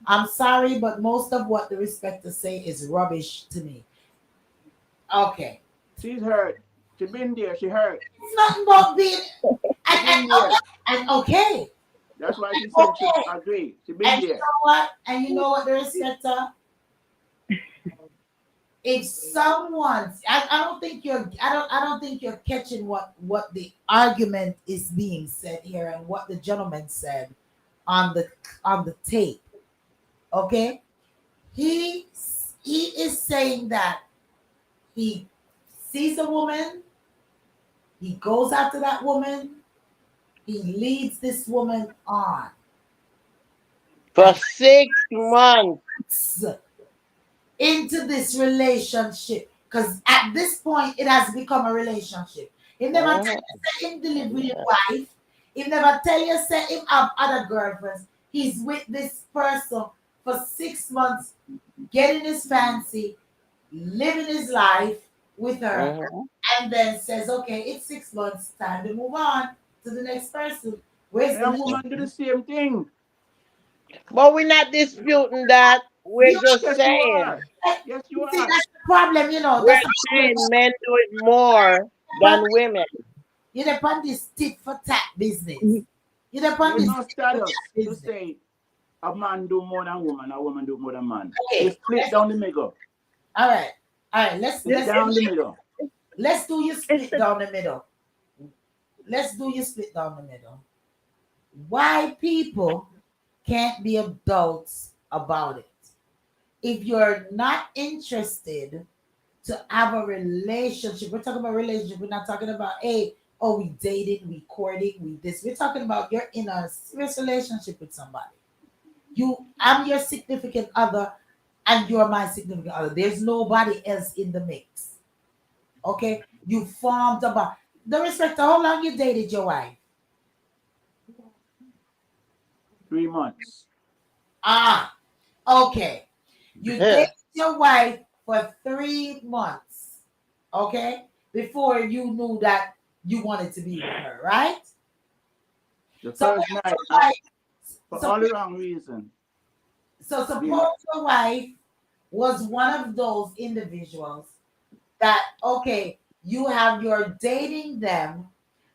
[SPEAKER 2] I'm sorry, but most of what the respecters say is rubbish to me. Okay.
[SPEAKER 3] She's hurt. She been there. She hurt.
[SPEAKER 2] It's nothing about being
[SPEAKER 3] She been there.
[SPEAKER 2] and okay.
[SPEAKER 3] That's why she said she
[SPEAKER 2] Okay.
[SPEAKER 3] agree. She been
[SPEAKER 2] And you
[SPEAKER 3] there.
[SPEAKER 2] know what? And you know what the respecter? If someone I don't think you're I don't think you're catching what the argument is being said here and what the gentleman said on the tape. Okay? He he is saying that he sees a woman, he goes after that woman, he leads this woman on
[SPEAKER 4] For
[SPEAKER 2] and
[SPEAKER 4] 6 months.
[SPEAKER 2] into this relationship. Because at this point, it has become a relationship. He never tell
[SPEAKER 4] Uh-huh.
[SPEAKER 2] you say him live with his
[SPEAKER 4] Yeah.
[SPEAKER 2] wife. He never tell you say him have other girlfriends. He's with this person for 6 months, getting his fancy, living his life with her,
[SPEAKER 4] Uh-huh.
[SPEAKER 2] and then says, okay, it's 6 months, time to move on to the next person. Where's
[SPEAKER 3] And
[SPEAKER 2] the
[SPEAKER 3] a
[SPEAKER 2] next?
[SPEAKER 3] woman do the same thing.
[SPEAKER 4] But we're not disputing that. We're
[SPEAKER 2] You
[SPEAKER 4] just
[SPEAKER 3] Yes, you are.
[SPEAKER 4] saying.
[SPEAKER 3] Yes, you
[SPEAKER 2] you see,
[SPEAKER 3] are.
[SPEAKER 2] that's the problem,
[SPEAKER 4] We're
[SPEAKER 2] that's the
[SPEAKER 4] saying men do it more than
[SPEAKER 2] problem.
[SPEAKER 4] women.
[SPEAKER 2] You depend on this tit for tat business. You depend on
[SPEAKER 3] There's
[SPEAKER 2] this
[SPEAKER 3] no
[SPEAKER 2] tit for tat
[SPEAKER 3] status to
[SPEAKER 2] business.
[SPEAKER 3] say a man do more than woman, a woman do more than man.
[SPEAKER 2] Okay,
[SPEAKER 3] It's split down the middle.
[SPEAKER 2] all right, all right. Let's
[SPEAKER 3] Split
[SPEAKER 2] let's
[SPEAKER 3] down the middle.
[SPEAKER 2] let's do your
[SPEAKER 5] It's
[SPEAKER 2] split
[SPEAKER 5] the
[SPEAKER 2] down the middle. Let's do your split down the middle. Why people can't be adults about it? If you're not interested to have a relationship, we're talking about relationship. We're not talking about oh, we dated, we courted, we this. We're talking about you're in a serious relationship with somebody. I'm your significant other and you're my significant other. There's nobody else in the mix. Okay? You formed a bond. The respect to how long you dated your wife.
[SPEAKER 3] 3 months.
[SPEAKER 2] Ah, okay. You
[SPEAKER 4] Yeah.
[SPEAKER 2] dated your wife for 3 months. Okay? Before you knew that you wanted to be with her, right?
[SPEAKER 3] The
[SPEAKER 2] So
[SPEAKER 3] first night,
[SPEAKER 2] your wife,
[SPEAKER 3] for
[SPEAKER 2] so,
[SPEAKER 3] all the wrong reason.
[SPEAKER 2] so
[SPEAKER 3] Being,
[SPEAKER 2] suppose your wife was one of those individuals that okay, you have you're dating them,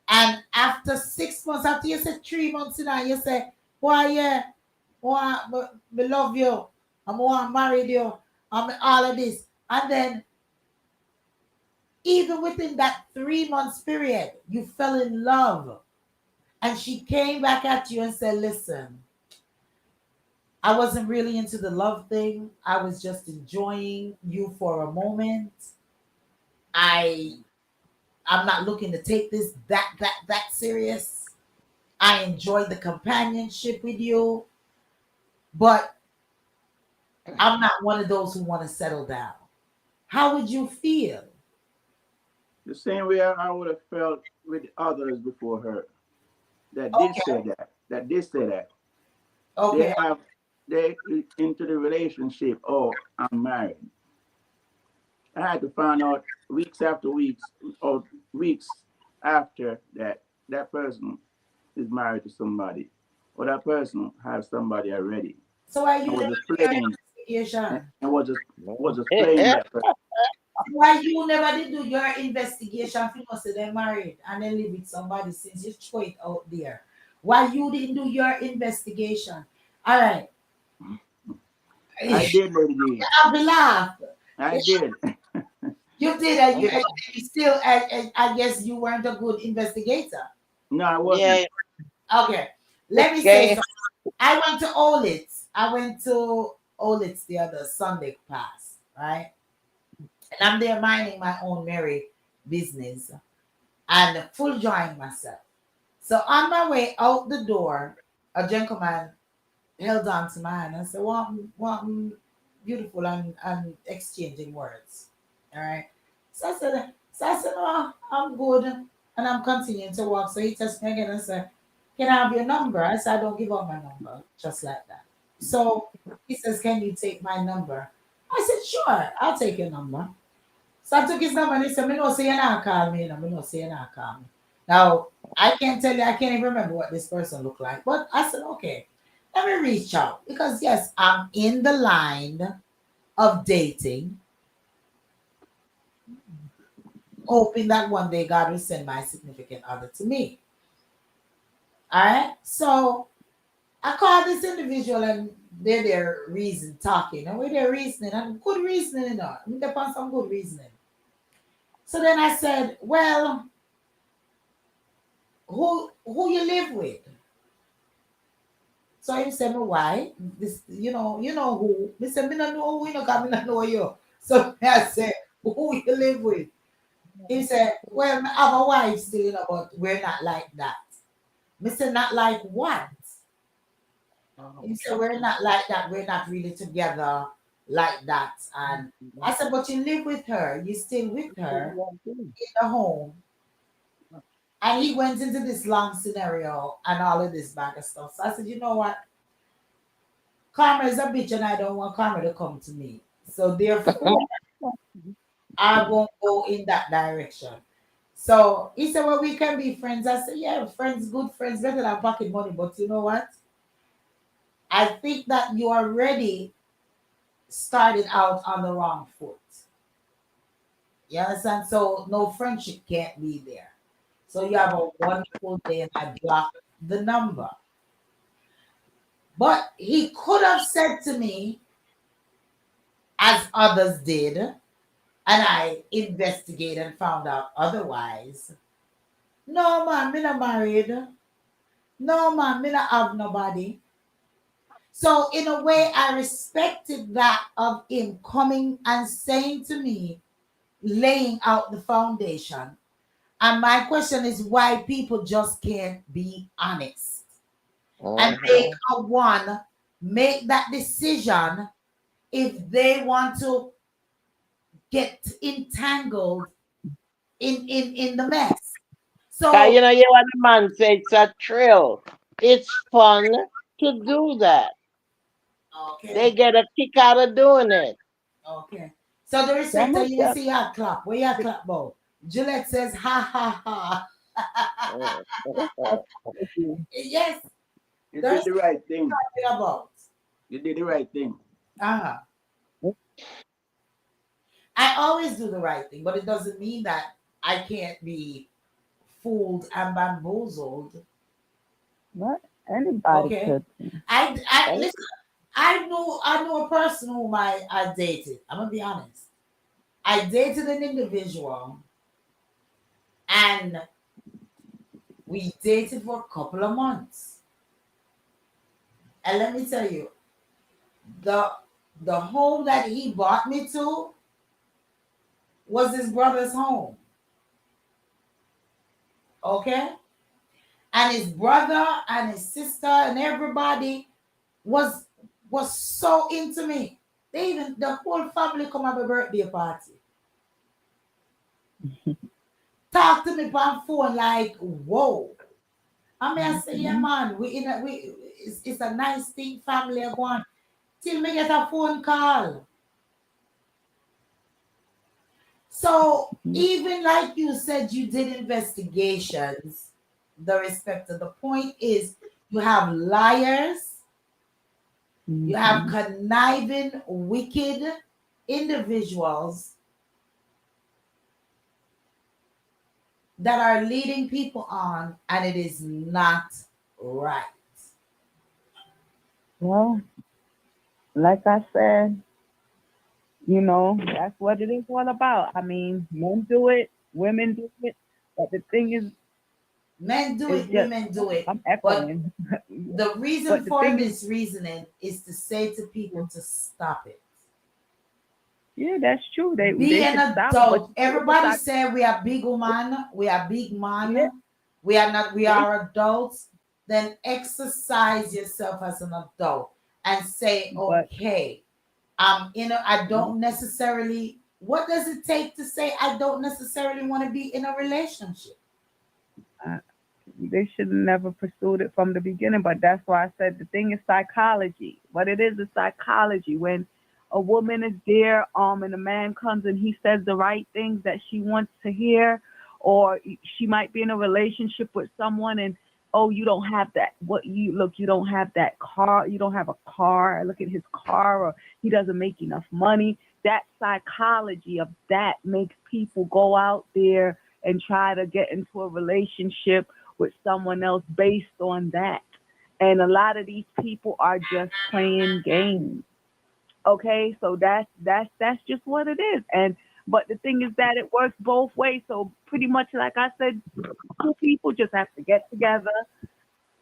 [SPEAKER 2] and after 6 months, after you say 3 months in, you say, "Why, yeah, why, me love you, I'm want married you, I'm all of this," and then even within that 3 months period, you fell in love, and she came back at you and said, "Listen, I wasn't really into the love thing. I was just enjoying you for a moment. I I'm not looking to take this that serious. I enjoy the companionship with you, but I'm not one of those who want to settle down." How would you feel?
[SPEAKER 3] the same way I would have felt with others before her that did
[SPEAKER 2] Okay,
[SPEAKER 3] say that, that did say that. They
[SPEAKER 2] okay.
[SPEAKER 3] have, they into the relationship, oh, I'm married. I had to find out weeks after weeks or weeks after that that person is married to somebody or that person has somebody already.
[SPEAKER 2] So why
[SPEAKER 3] I
[SPEAKER 2] you
[SPEAKER 3] was
[SPEAKER 2] never
[SPEAKER 3] just
[SPEAKER 2] do your
[SPEAKER 3] playing and
[SPEAKER 2] investigation?
[SPEAKER 3] was just playing that person.
[SPEAKER 2] Why you never did do your investigation? People say they're married and they live with somebody since you throw it out there. Why you didn't do your investigation? All right.
[SPEAKER 3] I
[SPEAKER 2] You
[SPEAKER 3] did, Lady D.
[SPEAKER 2] have to laugh.
[SPEAKER 3] I did.
[SPEAKER 2] You did, and
[SPEAKER 3] I,
[SPEAKER 2] you still, I guess you weren't a good investigator.
[SPEAKER 3] no, I wasn't.
[SPEAKER 4] Yeah.
[SPEAKER 2] Okay, let me say
[SPEAKER 4] Okay.
[SPEAKER 2] something. I went to Olitz. I went to Olitz the other Sunday past, right? And I'm there minding my own merry business and full enjoying myself. So on my way out the door, a gentleman held on to my hand and said, what beautiful and exchanging words. All right. So I said, oh, I'm good. And I'm continuing to walk. So he touched me again and said, can I have your number? I said, I don't give out my number, just like that. So he says, can you take my number? I said, sure, I'll take your number. So I took his number and he said, me no say you not call me, me no say you not call me. Now, I can't tell you, I can't even remember what this person looked like. But I said, okay, let me reach out. Because yes, I'm in the line of dating, hoping that one day God will send my significant other to me. All right. So I called this individual and they're their reason talking. And with their reasoning, and good reasoning, I mean, they found some good reasoning. So then I said, well, who you live with? So he said, me why? This, you know who? Me said, me not know who, you know, cause me not know you. So I said, who you live with? He said, well, I have a wife still, but we're not like that. Me said, not like what? He said, we're not like that. We're not really together like that. And I said, but you live with her. You still with her in the home. And he went into this long scenario and all of this bag of stuff. So I said, you know what? Karma is a bitch and I don't want karma to come to me. So therefore, I won't go in that direction. So he said, well, we can be friends. I said, yeah, friends, good friends, better than pocket money. But you know what? I think that you already started out on the wrong foot. You understand? So no friendship can't be there. So you have a wonderful day and I blocked the number. But he could have said to me, as others did, and I investigated and found out otherwise. No man, me not married. No man, me not have nobody. So in a way, I respected that of him coming and saying to me, laying out the foundation. And my question is why people just can't be honest and make a one make that decision if they want to get entangled in the mess. So
[SPEAKER 4] You know, you what the man say, it's a thrill. It's fun to do that. They
[SPEAKER 2] okay,
[SPEAKER 4] get a kick out of doing it.
[SPEAKER 2] okay. So the
[SPEAKER 6] Some
[SPEAKER 2] restrictor,
[SPEAKER 6] of
[SPEAKER 2] you
[SPEAKER 6] the
[SPEAKER 2] see her clap. Where you clap about? Juliet says ha ha ha. Yes,
[SPEAKER 3] You
[SPEAKER 2] the
[SPEAKER 3] did the
[SPEAKER 2] restrictor
[SPEAKER 3] right thing.
[SPEAKER 2] talking about.
[SPEAKER 3] You did the right thing.
[SPEAKER 2] Uh-huh. I always do the right thing, but it doesn't mean that I can't be fooled and bamboozled.
[SPEAKER 6] what anybody
[SPEAKER 2] Okay.
[SPEAKER 6] could.
[SPEAKER 2] I listen, I know a person whom I dated. I'm gonna be honest. I dated an individual and we dated for a couple of months. And let me tell you, the the home that he brought me to was his brother's home. Okay? And his brother and his sister and everybody was was so into me. They even the whole family come have a birthday party. Talk to me on phone like, whoa. I mean, I say, yeah,
[SPEAKER 6] Mhm.
[SPEAKER 2] man, it's a nice thing, family are going. Till me get a phone call. So even like you said, you did investigations, the respect of the point is you have liars, you have
[SPEAKER 6] Mhm.
[SPEAKER 2] conniving, wicked individuals that are leading people on, and it is not right.
[SPEAKER 6] Well, like I said, that's what it is all about. I mean, men do it, women do it, but the thing
[SPEAKER 2] Men do
[SPEAKER 6] is
[SPEAKER 2] it,
[SPEAKER 6] just
[SPEAKER 2] women do it.
[SPEAKER 6] I'm
[SPEAKER 2] But
[SPEAKER 6] echoing.
[SPEAKER 2] the reason
[SPEAKER 6] But the
[SPEAKER 2] for
[SPEAKER 6] thing is,
[SPEAKER 2] this reasoning is to say to people to stop it.
[SPEAKER 6] yeah, that's true.
[SPEAKER 2] Be
[SPEAKER 6] They
[SPEAKER 2] an
[SPEAKER 6] should stop it, but
[SPEAKER 2] adult.
[SPEAKER 6] you still
[SPEAKER 2] Everybody
[SPEAKER 6] got
[SPEAKER 2] say we are big woman, we are big
[SPEAKER 6] yeah,
[SPEAKER 2] man, we are not, we
[SPEAKER 6] they
[SPEAKER 2] are adults. then exercise yourself as an adult and say,
[SPEAKER 6] But
[SPEAKER 2] okay, I don't necessarily, what does it take to say I don't necessarily want to be in a relationship?
[SPEAKER 6] uh, they should have never pursued it from the beginning. But that's why I said the thing is psychology. What it is psychology. When a woman is there, and a man comes and he says the right things that she wants to hear, or she might be in a relationship with someone and oh, you don't have that. What you look, you don't have that car. You don't have a car. Look at his car, or he doesn't make enough money. That psychology of that makes people go out there and try to get into a relationship with someone else based on that. And a lot of these people are just playing games. Okay, so that's just what it is. And but the thing is that it works both ways. So pretty much like I said, two people just have to get together,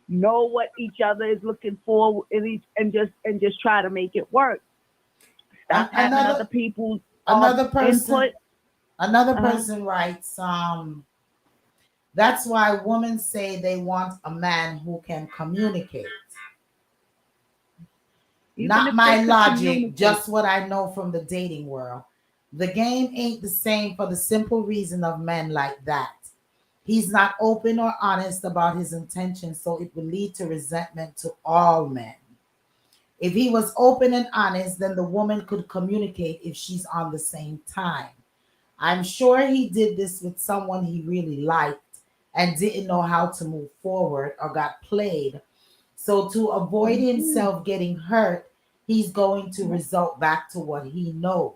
[SPEAKER 6] know what each other is looking for in each, and just try to make it work. Stop having
[SPEAKER 2] Another
[SPEAKER 6] other people's
[SPEAKER 2] another person
[SPEAKER 6] input.
[SPEAKER 2] another
[SPEAKER 6] Uh,
[SPEAKER 2] person writes, that's why women say they want a man who can communicate.
[SPEAKER 6] Even
[SPEAKER 2] Not
[SPEAKER 6] if they
[SPEAKER 2] my
[SPEAKER 6] could
[SPEAKER 2] logic,
[SPEAKER 6] communicate.
[SPEAKER 2] just what I know from the dating world. The game ain't the same for the simple reason of men like that. He's not open or honest about his intentions, so it will lead to resentment to all men. If he was open and honest, then the woman could communicate if she's on the same time. I'm sure he did this with someone he really liked and didn't know how to move forward or got played. So, to avoid
[SPEAKER 6] Mhm.
[SPEAKER 2] himself getting hurt, he's going to result back to what he knows.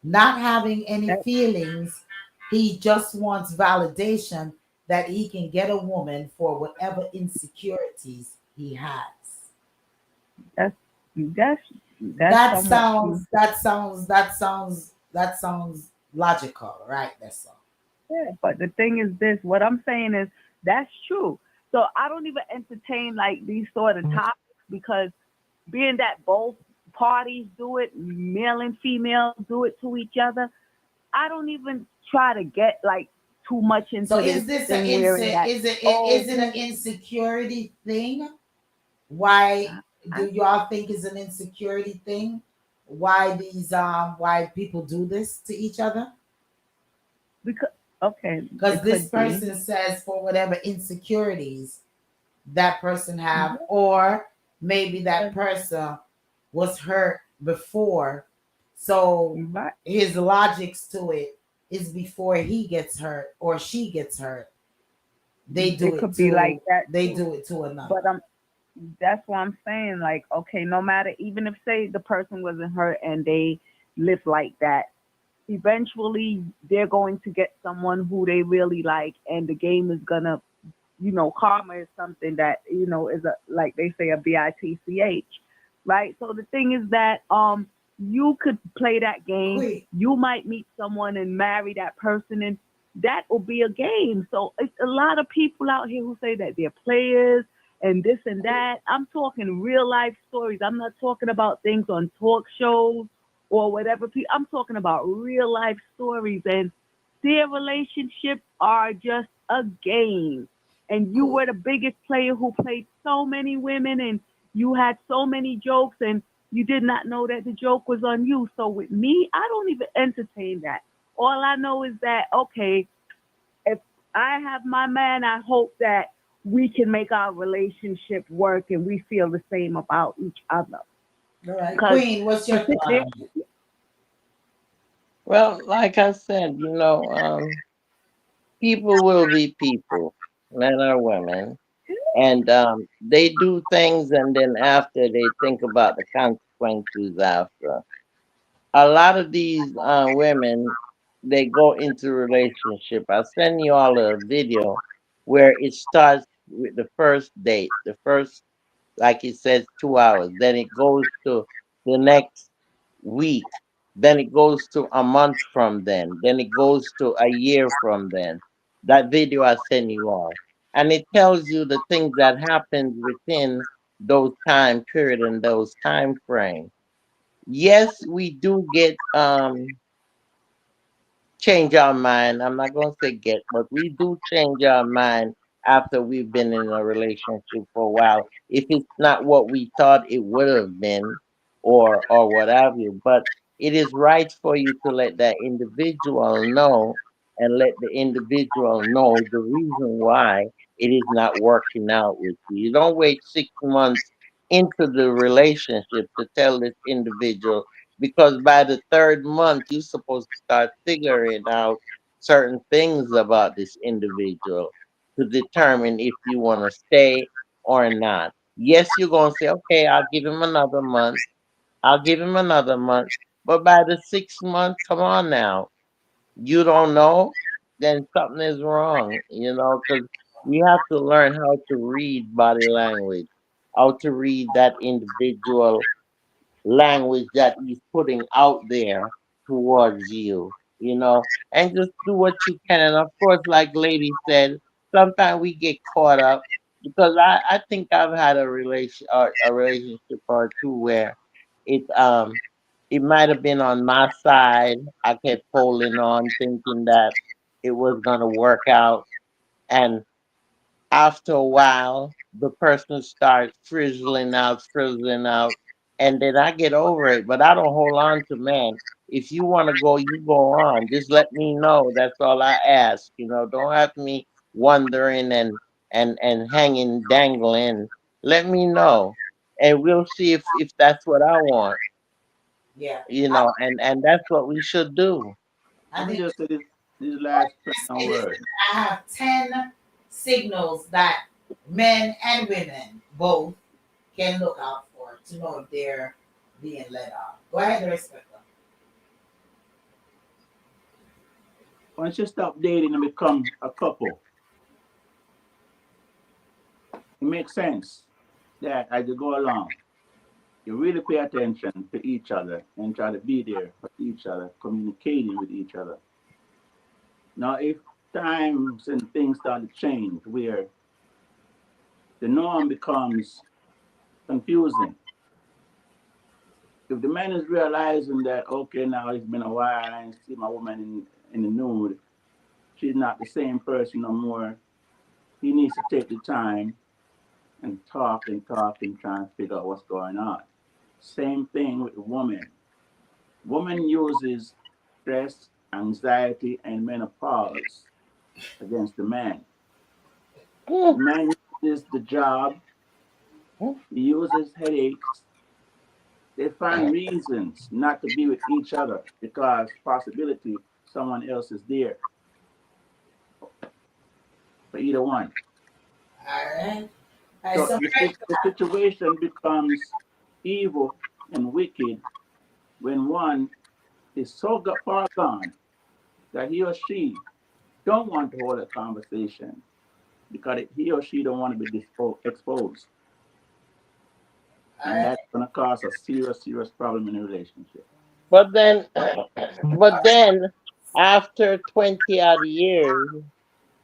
[SPEAKER 2] Not having any
[SPEAKER 6] That,
[SPEAKER 2] feelings, he just wants validation that he can get a woman for whatever insecurities he has.
[SPEAKER 6] that's that's that's
[SPEAKER 2] That
[SPEAKER 6] somewhat true.
[SPEAKER 2] sounds, that sounds logical, right? That's all.
[SPEAKER 6] Yeah, but the thing is this, what I'm saying is that's true. So I don't even entertain like these sort of topics because being that both parties do it, male and female do it to each other, I don't even try to get like too much
[SPEAKER 2] So
[SPEAKER 6] into this
[SPEAKER 2] is this a
[SPEAKER 6] thing wherein that oh
[SPEAKER 2] is it an
[SPEAKER 6] who
[SPEAKER 2] insecurity thing? Why
[SPEAKER 6] I
[SPEAKER 2] do y'all think is an insecurity thing? Why people do this to each other?
[SPEAKER 6] because okay,
[SPEAKER 2] Because
[SPEAKER 6] it
[SPEAKER 2] this
[SPEAKER 6] could be.
[SPEAKER 2] person says for whatever insecurities that person have,
[SPEAKER 6] Mhm.
[SPEAKER 2] or maybe that person was hurt before, so
[SPEAKER 6] Right.
[SPEAKER 2] his logics to it is before he gets hurt or she gets hurt, they do
[SPEAKER 6] It
[SPEAKER 2] it
[SPEAKER 6] could be
[SPEAKER 2] to
[SPEAKER 6] like that
[SPEAKER 2] they
[SPEAKER 6] too.
[SPEAKER 2] do it to
[SPEAKER 6] But
[SPEAKER 2] another.
[SPEAKER 6] that's what I'm saying. Like, okay, no matter even if say the person wasn't hurt and they live like that, eventually they're going to get someone who they really like and the game is gonna karma is something that is a like they say a bitch, right? So the thing is that you could play that game,
[SPEAKER 2] Quick.
[SPEAKER 6] you might meet someone and marry that person, and that will be a game. So it's a lot of people out here who say that they're players and this and that. I'm talking real life stories. I'm not talking about things on talk shows or whatever. I'm talking about real life stories, and their relationships are just a game. And you were the biggest player who played so many women, and you had so many jokes, and you did not know that the joke was on you. So with me, I don't even entertain that. All I know is that okay, if I have my man, I hope that we can make our relationship work and we feel the same about each other.
[SPEAKER 2] All right,
[SPEAKER 6] Because
[SPEAKER 2] Queen, what's
[SPEAKER 6] to
[SPEAKER 2] your
[SPEAKER 6] sit
[SPEAKER 2] thought
[SPEAKER 6] there,
[SPEAKER 2] on it?
[SPEAKER 4] Well, like I said, people will be people, men or women, and they do things, and then after they think about the consequences after. A lot of these women, they go into relationship. I'll send you all a video where it starts with the first date, the first, like it says, 2 hours. Then it goes to the next week. Then it goes to a month from then. Then it goes to a year from then. That video I send you all. And it tells you the things that happened within those time period and those time frames. Yes, we do get change our mind. I'm not gonna say get, but we do change our mind after we've been in a relationship for a while. If it's not what we thought it would have been, or what have you, but it is right for you to let that individual know, and let the individual know the reason why it is not working out with you. You don't wait 6 months into the relationship to tell this individual, because by the third month you're supposed to start figuring out certain things about this individual to determine if you want to stay or not. Yes, you're going to say, okay, I'll give him another month. I'll give him another month. But by the 6 month, come on now. You don't know, then something is wrong, because you have to learn how to read body language, how to read that individual language that he's putting out there towards you, and just do what you can. And of course, like Lady said, sometimes we get caught up, because I think I've had a relationship or two where it it might have been on my side. I kept holding on, thinking that it was gonna work out, and after a while, the person starts frizzling out, and then I get over it. But I don't hold on to, man. If you want to go, you go on. Just let me know. That's all I ask. Don't have me wondering and hanging, dangling. Let me know, and we'll see if that's what I want.
[SPEAKER 2] Yeah.
[SPEAKER 4] And that's what we should do.
[SPEAKER 2] I
[SPEAKER 3] Let me
[SPEAKER 2] think
[SPEAKER 3] just say this
[SPEAKER 2] what
[SPEAKER 3] last
[SPEAKER 2] you
[SPEAKER 3] final
[SPEAKER 2] say is
[SPEAKER 3] word.
[SPEAKER 2] I have 10 signals that men and women both can look out for to know if they're being led on. Go ahead, respect them.
[SPEAKER 3] Once you stop dating and become a couple, it makes sense that as you go along, you really pay attention to each other and try to be there for each other, communicating with each other. Now, if times and things start to change where the norm becomes confusing, if the man is realizing that, okay, now it's been a while, I ain't see my woman in the nude, she's not the same person no more, he needs to take the time and talk and try and figure out what's going on. Same thing with the woman. Woman uses stress, anxiety, and menopause against the man. The man uses the job, he uses headaches. They find reasons not to be with each other because possibility someone else is there for either one.
[SPEAKER 2] All right. All right.
[SPEAKER 3] So
[SPEAKER 2] So,
[SPEAKER 3] the situation becomes evil and wicked when one is so far gone that he or she don't want to hold a conversation because he or she don't want to be exposed,
[SPEAKER 2] all
[SPEAKER 3] and
[SPEAKER 2] right.
[SPEAKER 3] that's going to cause a serious problem in a relationship.
[SPEAKER 4] But then, but then, after 20 odd years,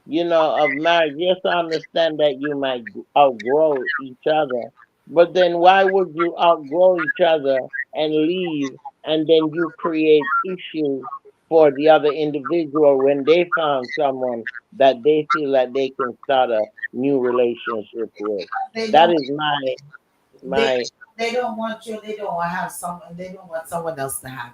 [SPEAKER 4] of marriage, yes, I understand that you might outgrow each other, but then why would you outgrow each other and leave, and then you create issues for the other individual when they found someone that they feel that they can start a new relationship with?
[SPEAKER 2] They
[SPEAKER 4] That
[SPEAKER 2] don't.
[SPEAKER 4] is my
[SPEAKER 2] They
[SPEAKER 4] my
[SPEAKER 2] they don't want you. They don't want to have someone. They don't want someone else to have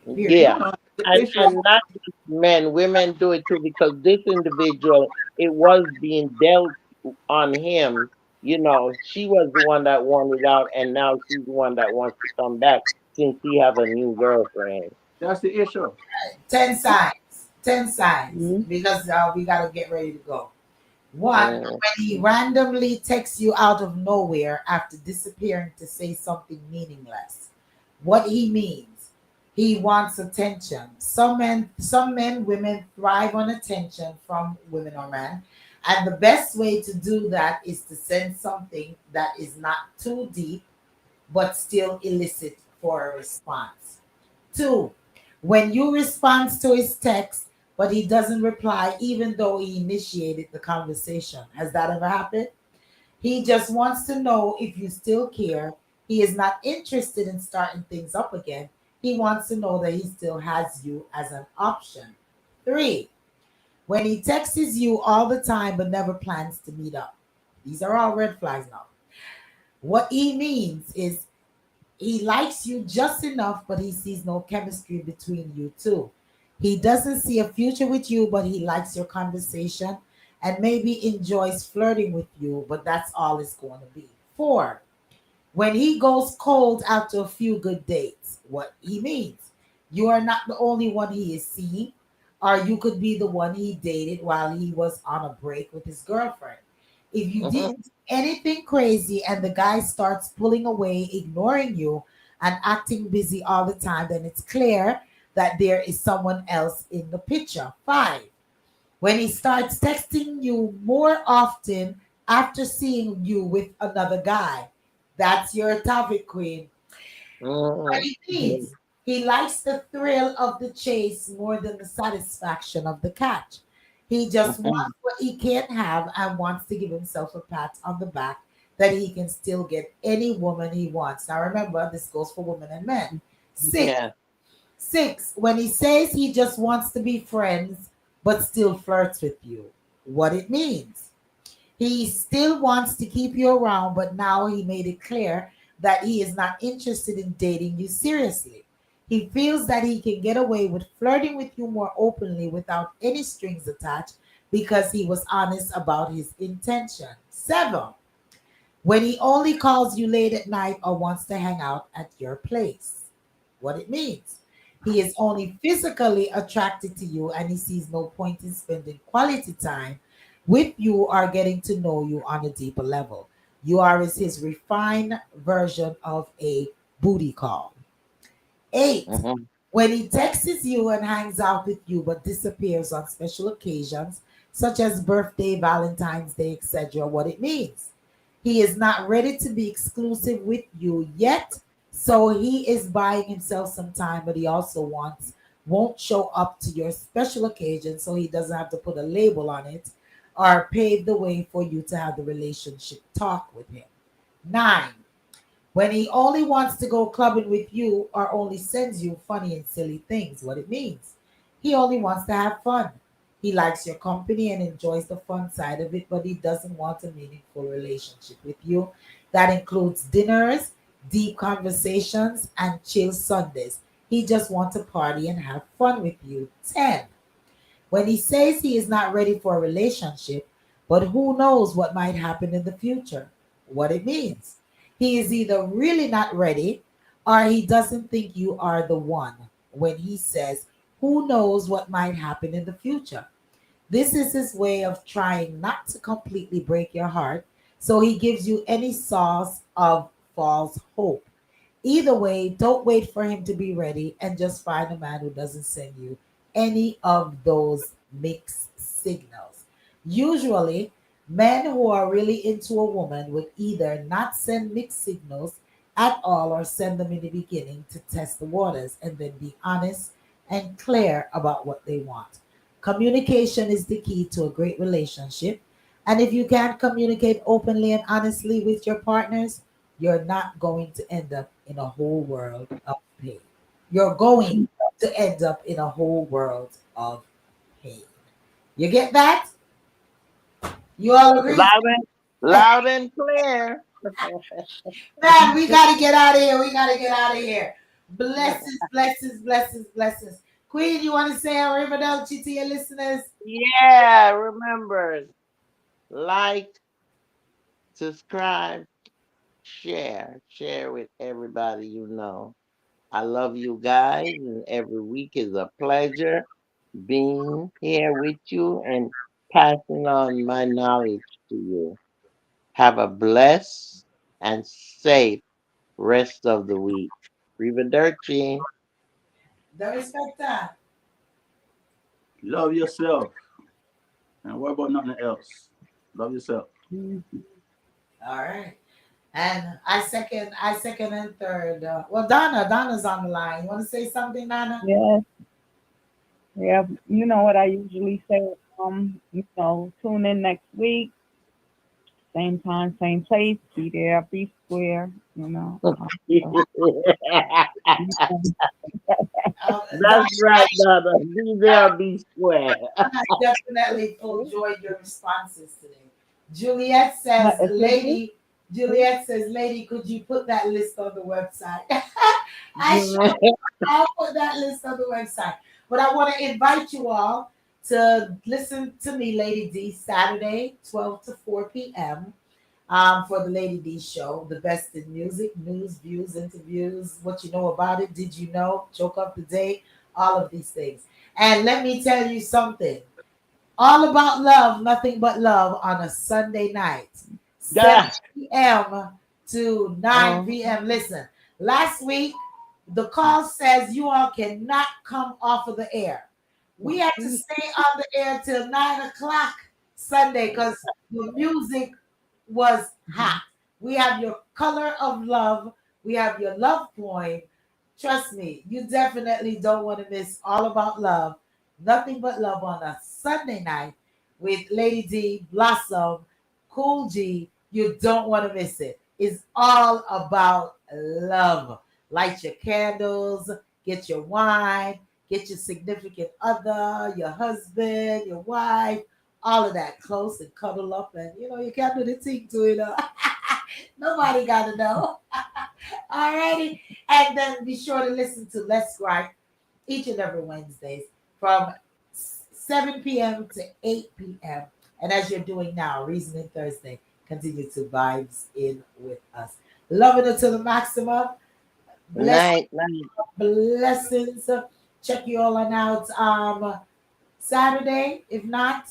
[SPEAKER 2] you. Period.
[SPEAKER 4] yeah.
[SPEAKER 3] No, the
[SPEAKER 4] and
[SPEAKER 3] issue,
[SPEAKER 4] and not just men, women do it too, because this individual, it was being dealt on him. She was the one that wanted out, and now she's the one that wants to come back since he have a new girlfriend.
[SPEAKER 3] that's the issue.
[SPEAKER 2] 10 signs. 10 signs.
[SPEAKER 6] Hmm.
[SPEAKER 2] Because we gotta get ready to go. One,
[SPEAKER 4] Mm.
[SPEAKER 2] when he randomly texts you out of nowhere after disappearing to say something meaningless. What he means, he wants attention. Some men, women thrive on attention from women or men. And the best way to do that is to send something that is not too deep but still elicit for a response. Two, when you respond to his text, but he doesn't reply, even though he initiated the conversation. Has that ever happened? He just wants to know if you still care. He is not interested in starting things up again. He wants to know that he still has you as an option. Three, When he texts you all the time but never plans to meet up. These are all red flags now. What he means is he likes you just enough, but he sees no chemistry between you two. He doesn't see a future with you, but he likes your conversation and maybe enjoys flirting with you, but that's all it's going to be. Four, when he goes cold after a few good dates, what he means, you are not the only one he is seeing, or you could be the one he dated while he was on a break with his girlfriend. If you didn't
[SPEAKER 4] Mhm.
[SPEAKER 2] do anything crazy and the guy starts pulling away, ignoring you, and acting busy all the time, then it's clear that there is someone else in the picture. Five, when he starts texting you more often after seeing you with another guy. That's your topic, Queen. What
[SPEAKER 4] Mhm.
[SPEAKER 2] he needs. He likes the thrill of the chase more than the satisfaction of the catch. He just
[SPEAKER 4] Mhm.
[SPEAKER 2] wants what he can't have and wants to give himself a pat on the back that he can still get any woman he wants. Now remember, this goes for women and men. Six,
[SPEAKER 4] Yeah.
[SPEAKER 2] Six, when he says he just wants to be friends but still flirts with you, what it means. He still wants to keep you around, but now he made it clear that he is not interested in dating you seriously. He feels that he can get away with flirting with you more openly without any strings attached because he was honest about his intention. Seven, when he only calls you late at night or wants to hang out at your place. What it means. He is only physically attracted to you and he sees no point in spending quality time with you or getting to know you on a deeper level. You are as his refined version of a booty call. Eight,
[SPEAKER 4] Mhm.
[SPEAKER 2] when he texts you and hangs out with you but disappears on special occasions, such as birthday, Valentine's Day, etc., what it means. He is not ready to be exclusive with you yet, so he is buying himself some time, but he also won't show up to your special occasion so he doesn't have to put a label on it or pave the way for you to have the relationship talk with him. Nine, when he only wants to go clubbing with you or only sends you funny and silly things, what it means. He only wants to have fun. He likes your company and enjoys the fun side of it, but he doesn't want a meaningful relationship with you. That includes dinners, deep conversations, and chill Sundays. He just wants to party and have fun with you. 10, when he says he is not ready for a relationship, but who knows what might happen in the future, what it means. He is either really not ready or he doesn't think you are the one when he says, who knows what might happen in the future. This is his way of trying not to completely break your heart, so he gives you any sauce of false hope. Either way, don't wait for him to be ready and just find a man who doesn't send you any of those mixed signals. Usually, men who are really into a woman would either not send mixed signals at all or send them in the beginning to test the waters and then be honest and clear about what they want. Communication is the key to a great relationship. And if you can't communicate openly and honestly with your partners, you're not going to end up in a whole world of pain. You're going to end up in a whole world of pain. You get that? You all agree?
[SPEAKER 4] Loud and loud and clear.
[SPEAKER 2] Man, we got to get out of here. We got to get out of here. Blessings, blessings, blessings, blessings. Queen, you want to say a Riverdale to your listeners?
[SPEAKER 4] Yeah, remember, like, subscribe, share with everybody you know. I love you guys, and every week is a pleasure being here with you and passing on my knowledge to you. Have a blessed and safe rest of the week. Arrivederci.
[SPEAKER 2] Darespecta.
[SPEAKER 3] Love yourself and worry about nothing else. Love yourself.
[SPEAKER 2] All right. And I second and third. Well, Donna's on the line. You want to say something, Donna?
[SPEAKER 6] Yes, yeah. You know what I usually say. Tune in next week, same time, same place. Be there, be square. So,
[SPEAKER 4] That's right, Dada. Be there, be square.
[SPEAKER 2] I definitely enjoyed your responses today. Juliet says,
[SPEAKER 6] Excuse me?
[SPEAKER 2] "Lady." Juliet says, "Lady, could you put that list on the website?" I I'll put that list on the website. But I want to invite you all to listen to me, Lady D, Saturday, 12 to 4 p.m. For the Lady D show, the best in music, news, views, interviews, what you know about it, did you know, choke up the day, all of these things. And let me tell you something. All about love, nothing but love on a Sunday night,
[SPEAKER 4] Yeah.
[SPEAKER 2] 7 p.m. to 9 p.m. Listen, last week, the call says you all cannot come off of the air. We had to stay on the air till 9 o'clock Sunday because the music was hot. We have your color of love, we have your love poem. Trust me, you definitely don't want to miss All About Love, Nothing But Love on a Sunday night with Lady D, Blossom, Cool G. You don't want to miss it. It's all about love. Light your candles, get your wine, get your significant other, your husband, your wife, all of that close and cuddle up. And you can't do the thing to it. Nobody got to know. Alrighty. And then be sure to listen to Let's Gripe each and every Wednesdays from 7 p.m. to 8 p.m. And as you're doing now, Reasoning Thursday, continue to vibes in with us. Loving it to the maximum. Bless,
[SPEAKER 4] Night, night.
[SPEAKER 2] blessings. Check you all on out Saturday, if not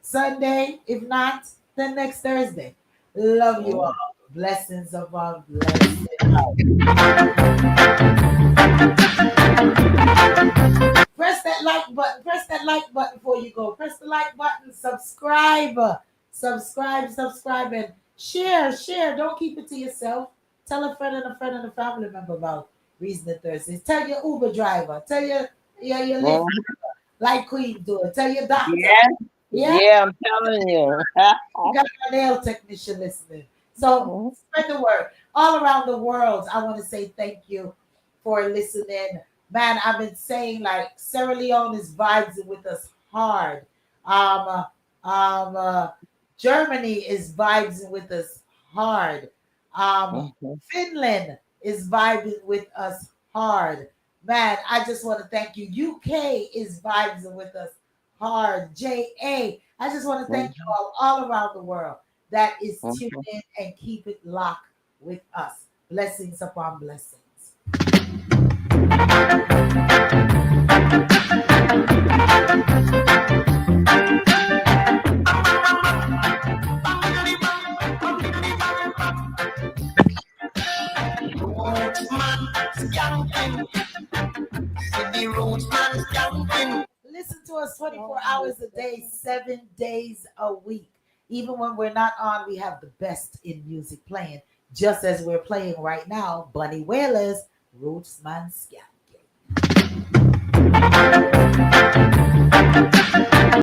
[SPEAKER 2] Sunday, if not then next Thursday. Love you all. Blessings above blessings. Press that like button. Press that like button before you go. Press the like button. Subscribe. Subscribe, and share. Share. Don't keep it to yourself. Tell a friend and a friend and a family member about Reason Thursdays. Tell your Uber driver. Tell your Lyft,
[SPEAKER 4] Mhm.
[SPEAKER 2] like Queen do it. Tell your doctor.
[SPEAKER 4] Yeah,
[SPEAKER 2] Yeah,
[SPEAKER 4] yeah, I'm telling you.
[SPEAKER 2] you got my nail technician listening. So spread the word all around the world. I want to say thank you for listening. Man, I've been saying like Sarah Leone is vibing with us hard. Um, Germany is vibing with us hard. Um,
[SPEAKER 4] Mhm.
[SPEAKER 2] Finland is vibing with us hard. Man, I just want to thank you. UK is vibing with us hard. I just want to thank you all around the world that is tuned
[SPEAKER 4] Mhm.
[SPEAKER 2] in and keep it locked with us. Blessings upon blessings. Listen to us 24 hours a day, 7 days a week. Even when we're not on, we have the best in music playing, just as we're playing right now. Bunny Whalers, Roots Man Scam.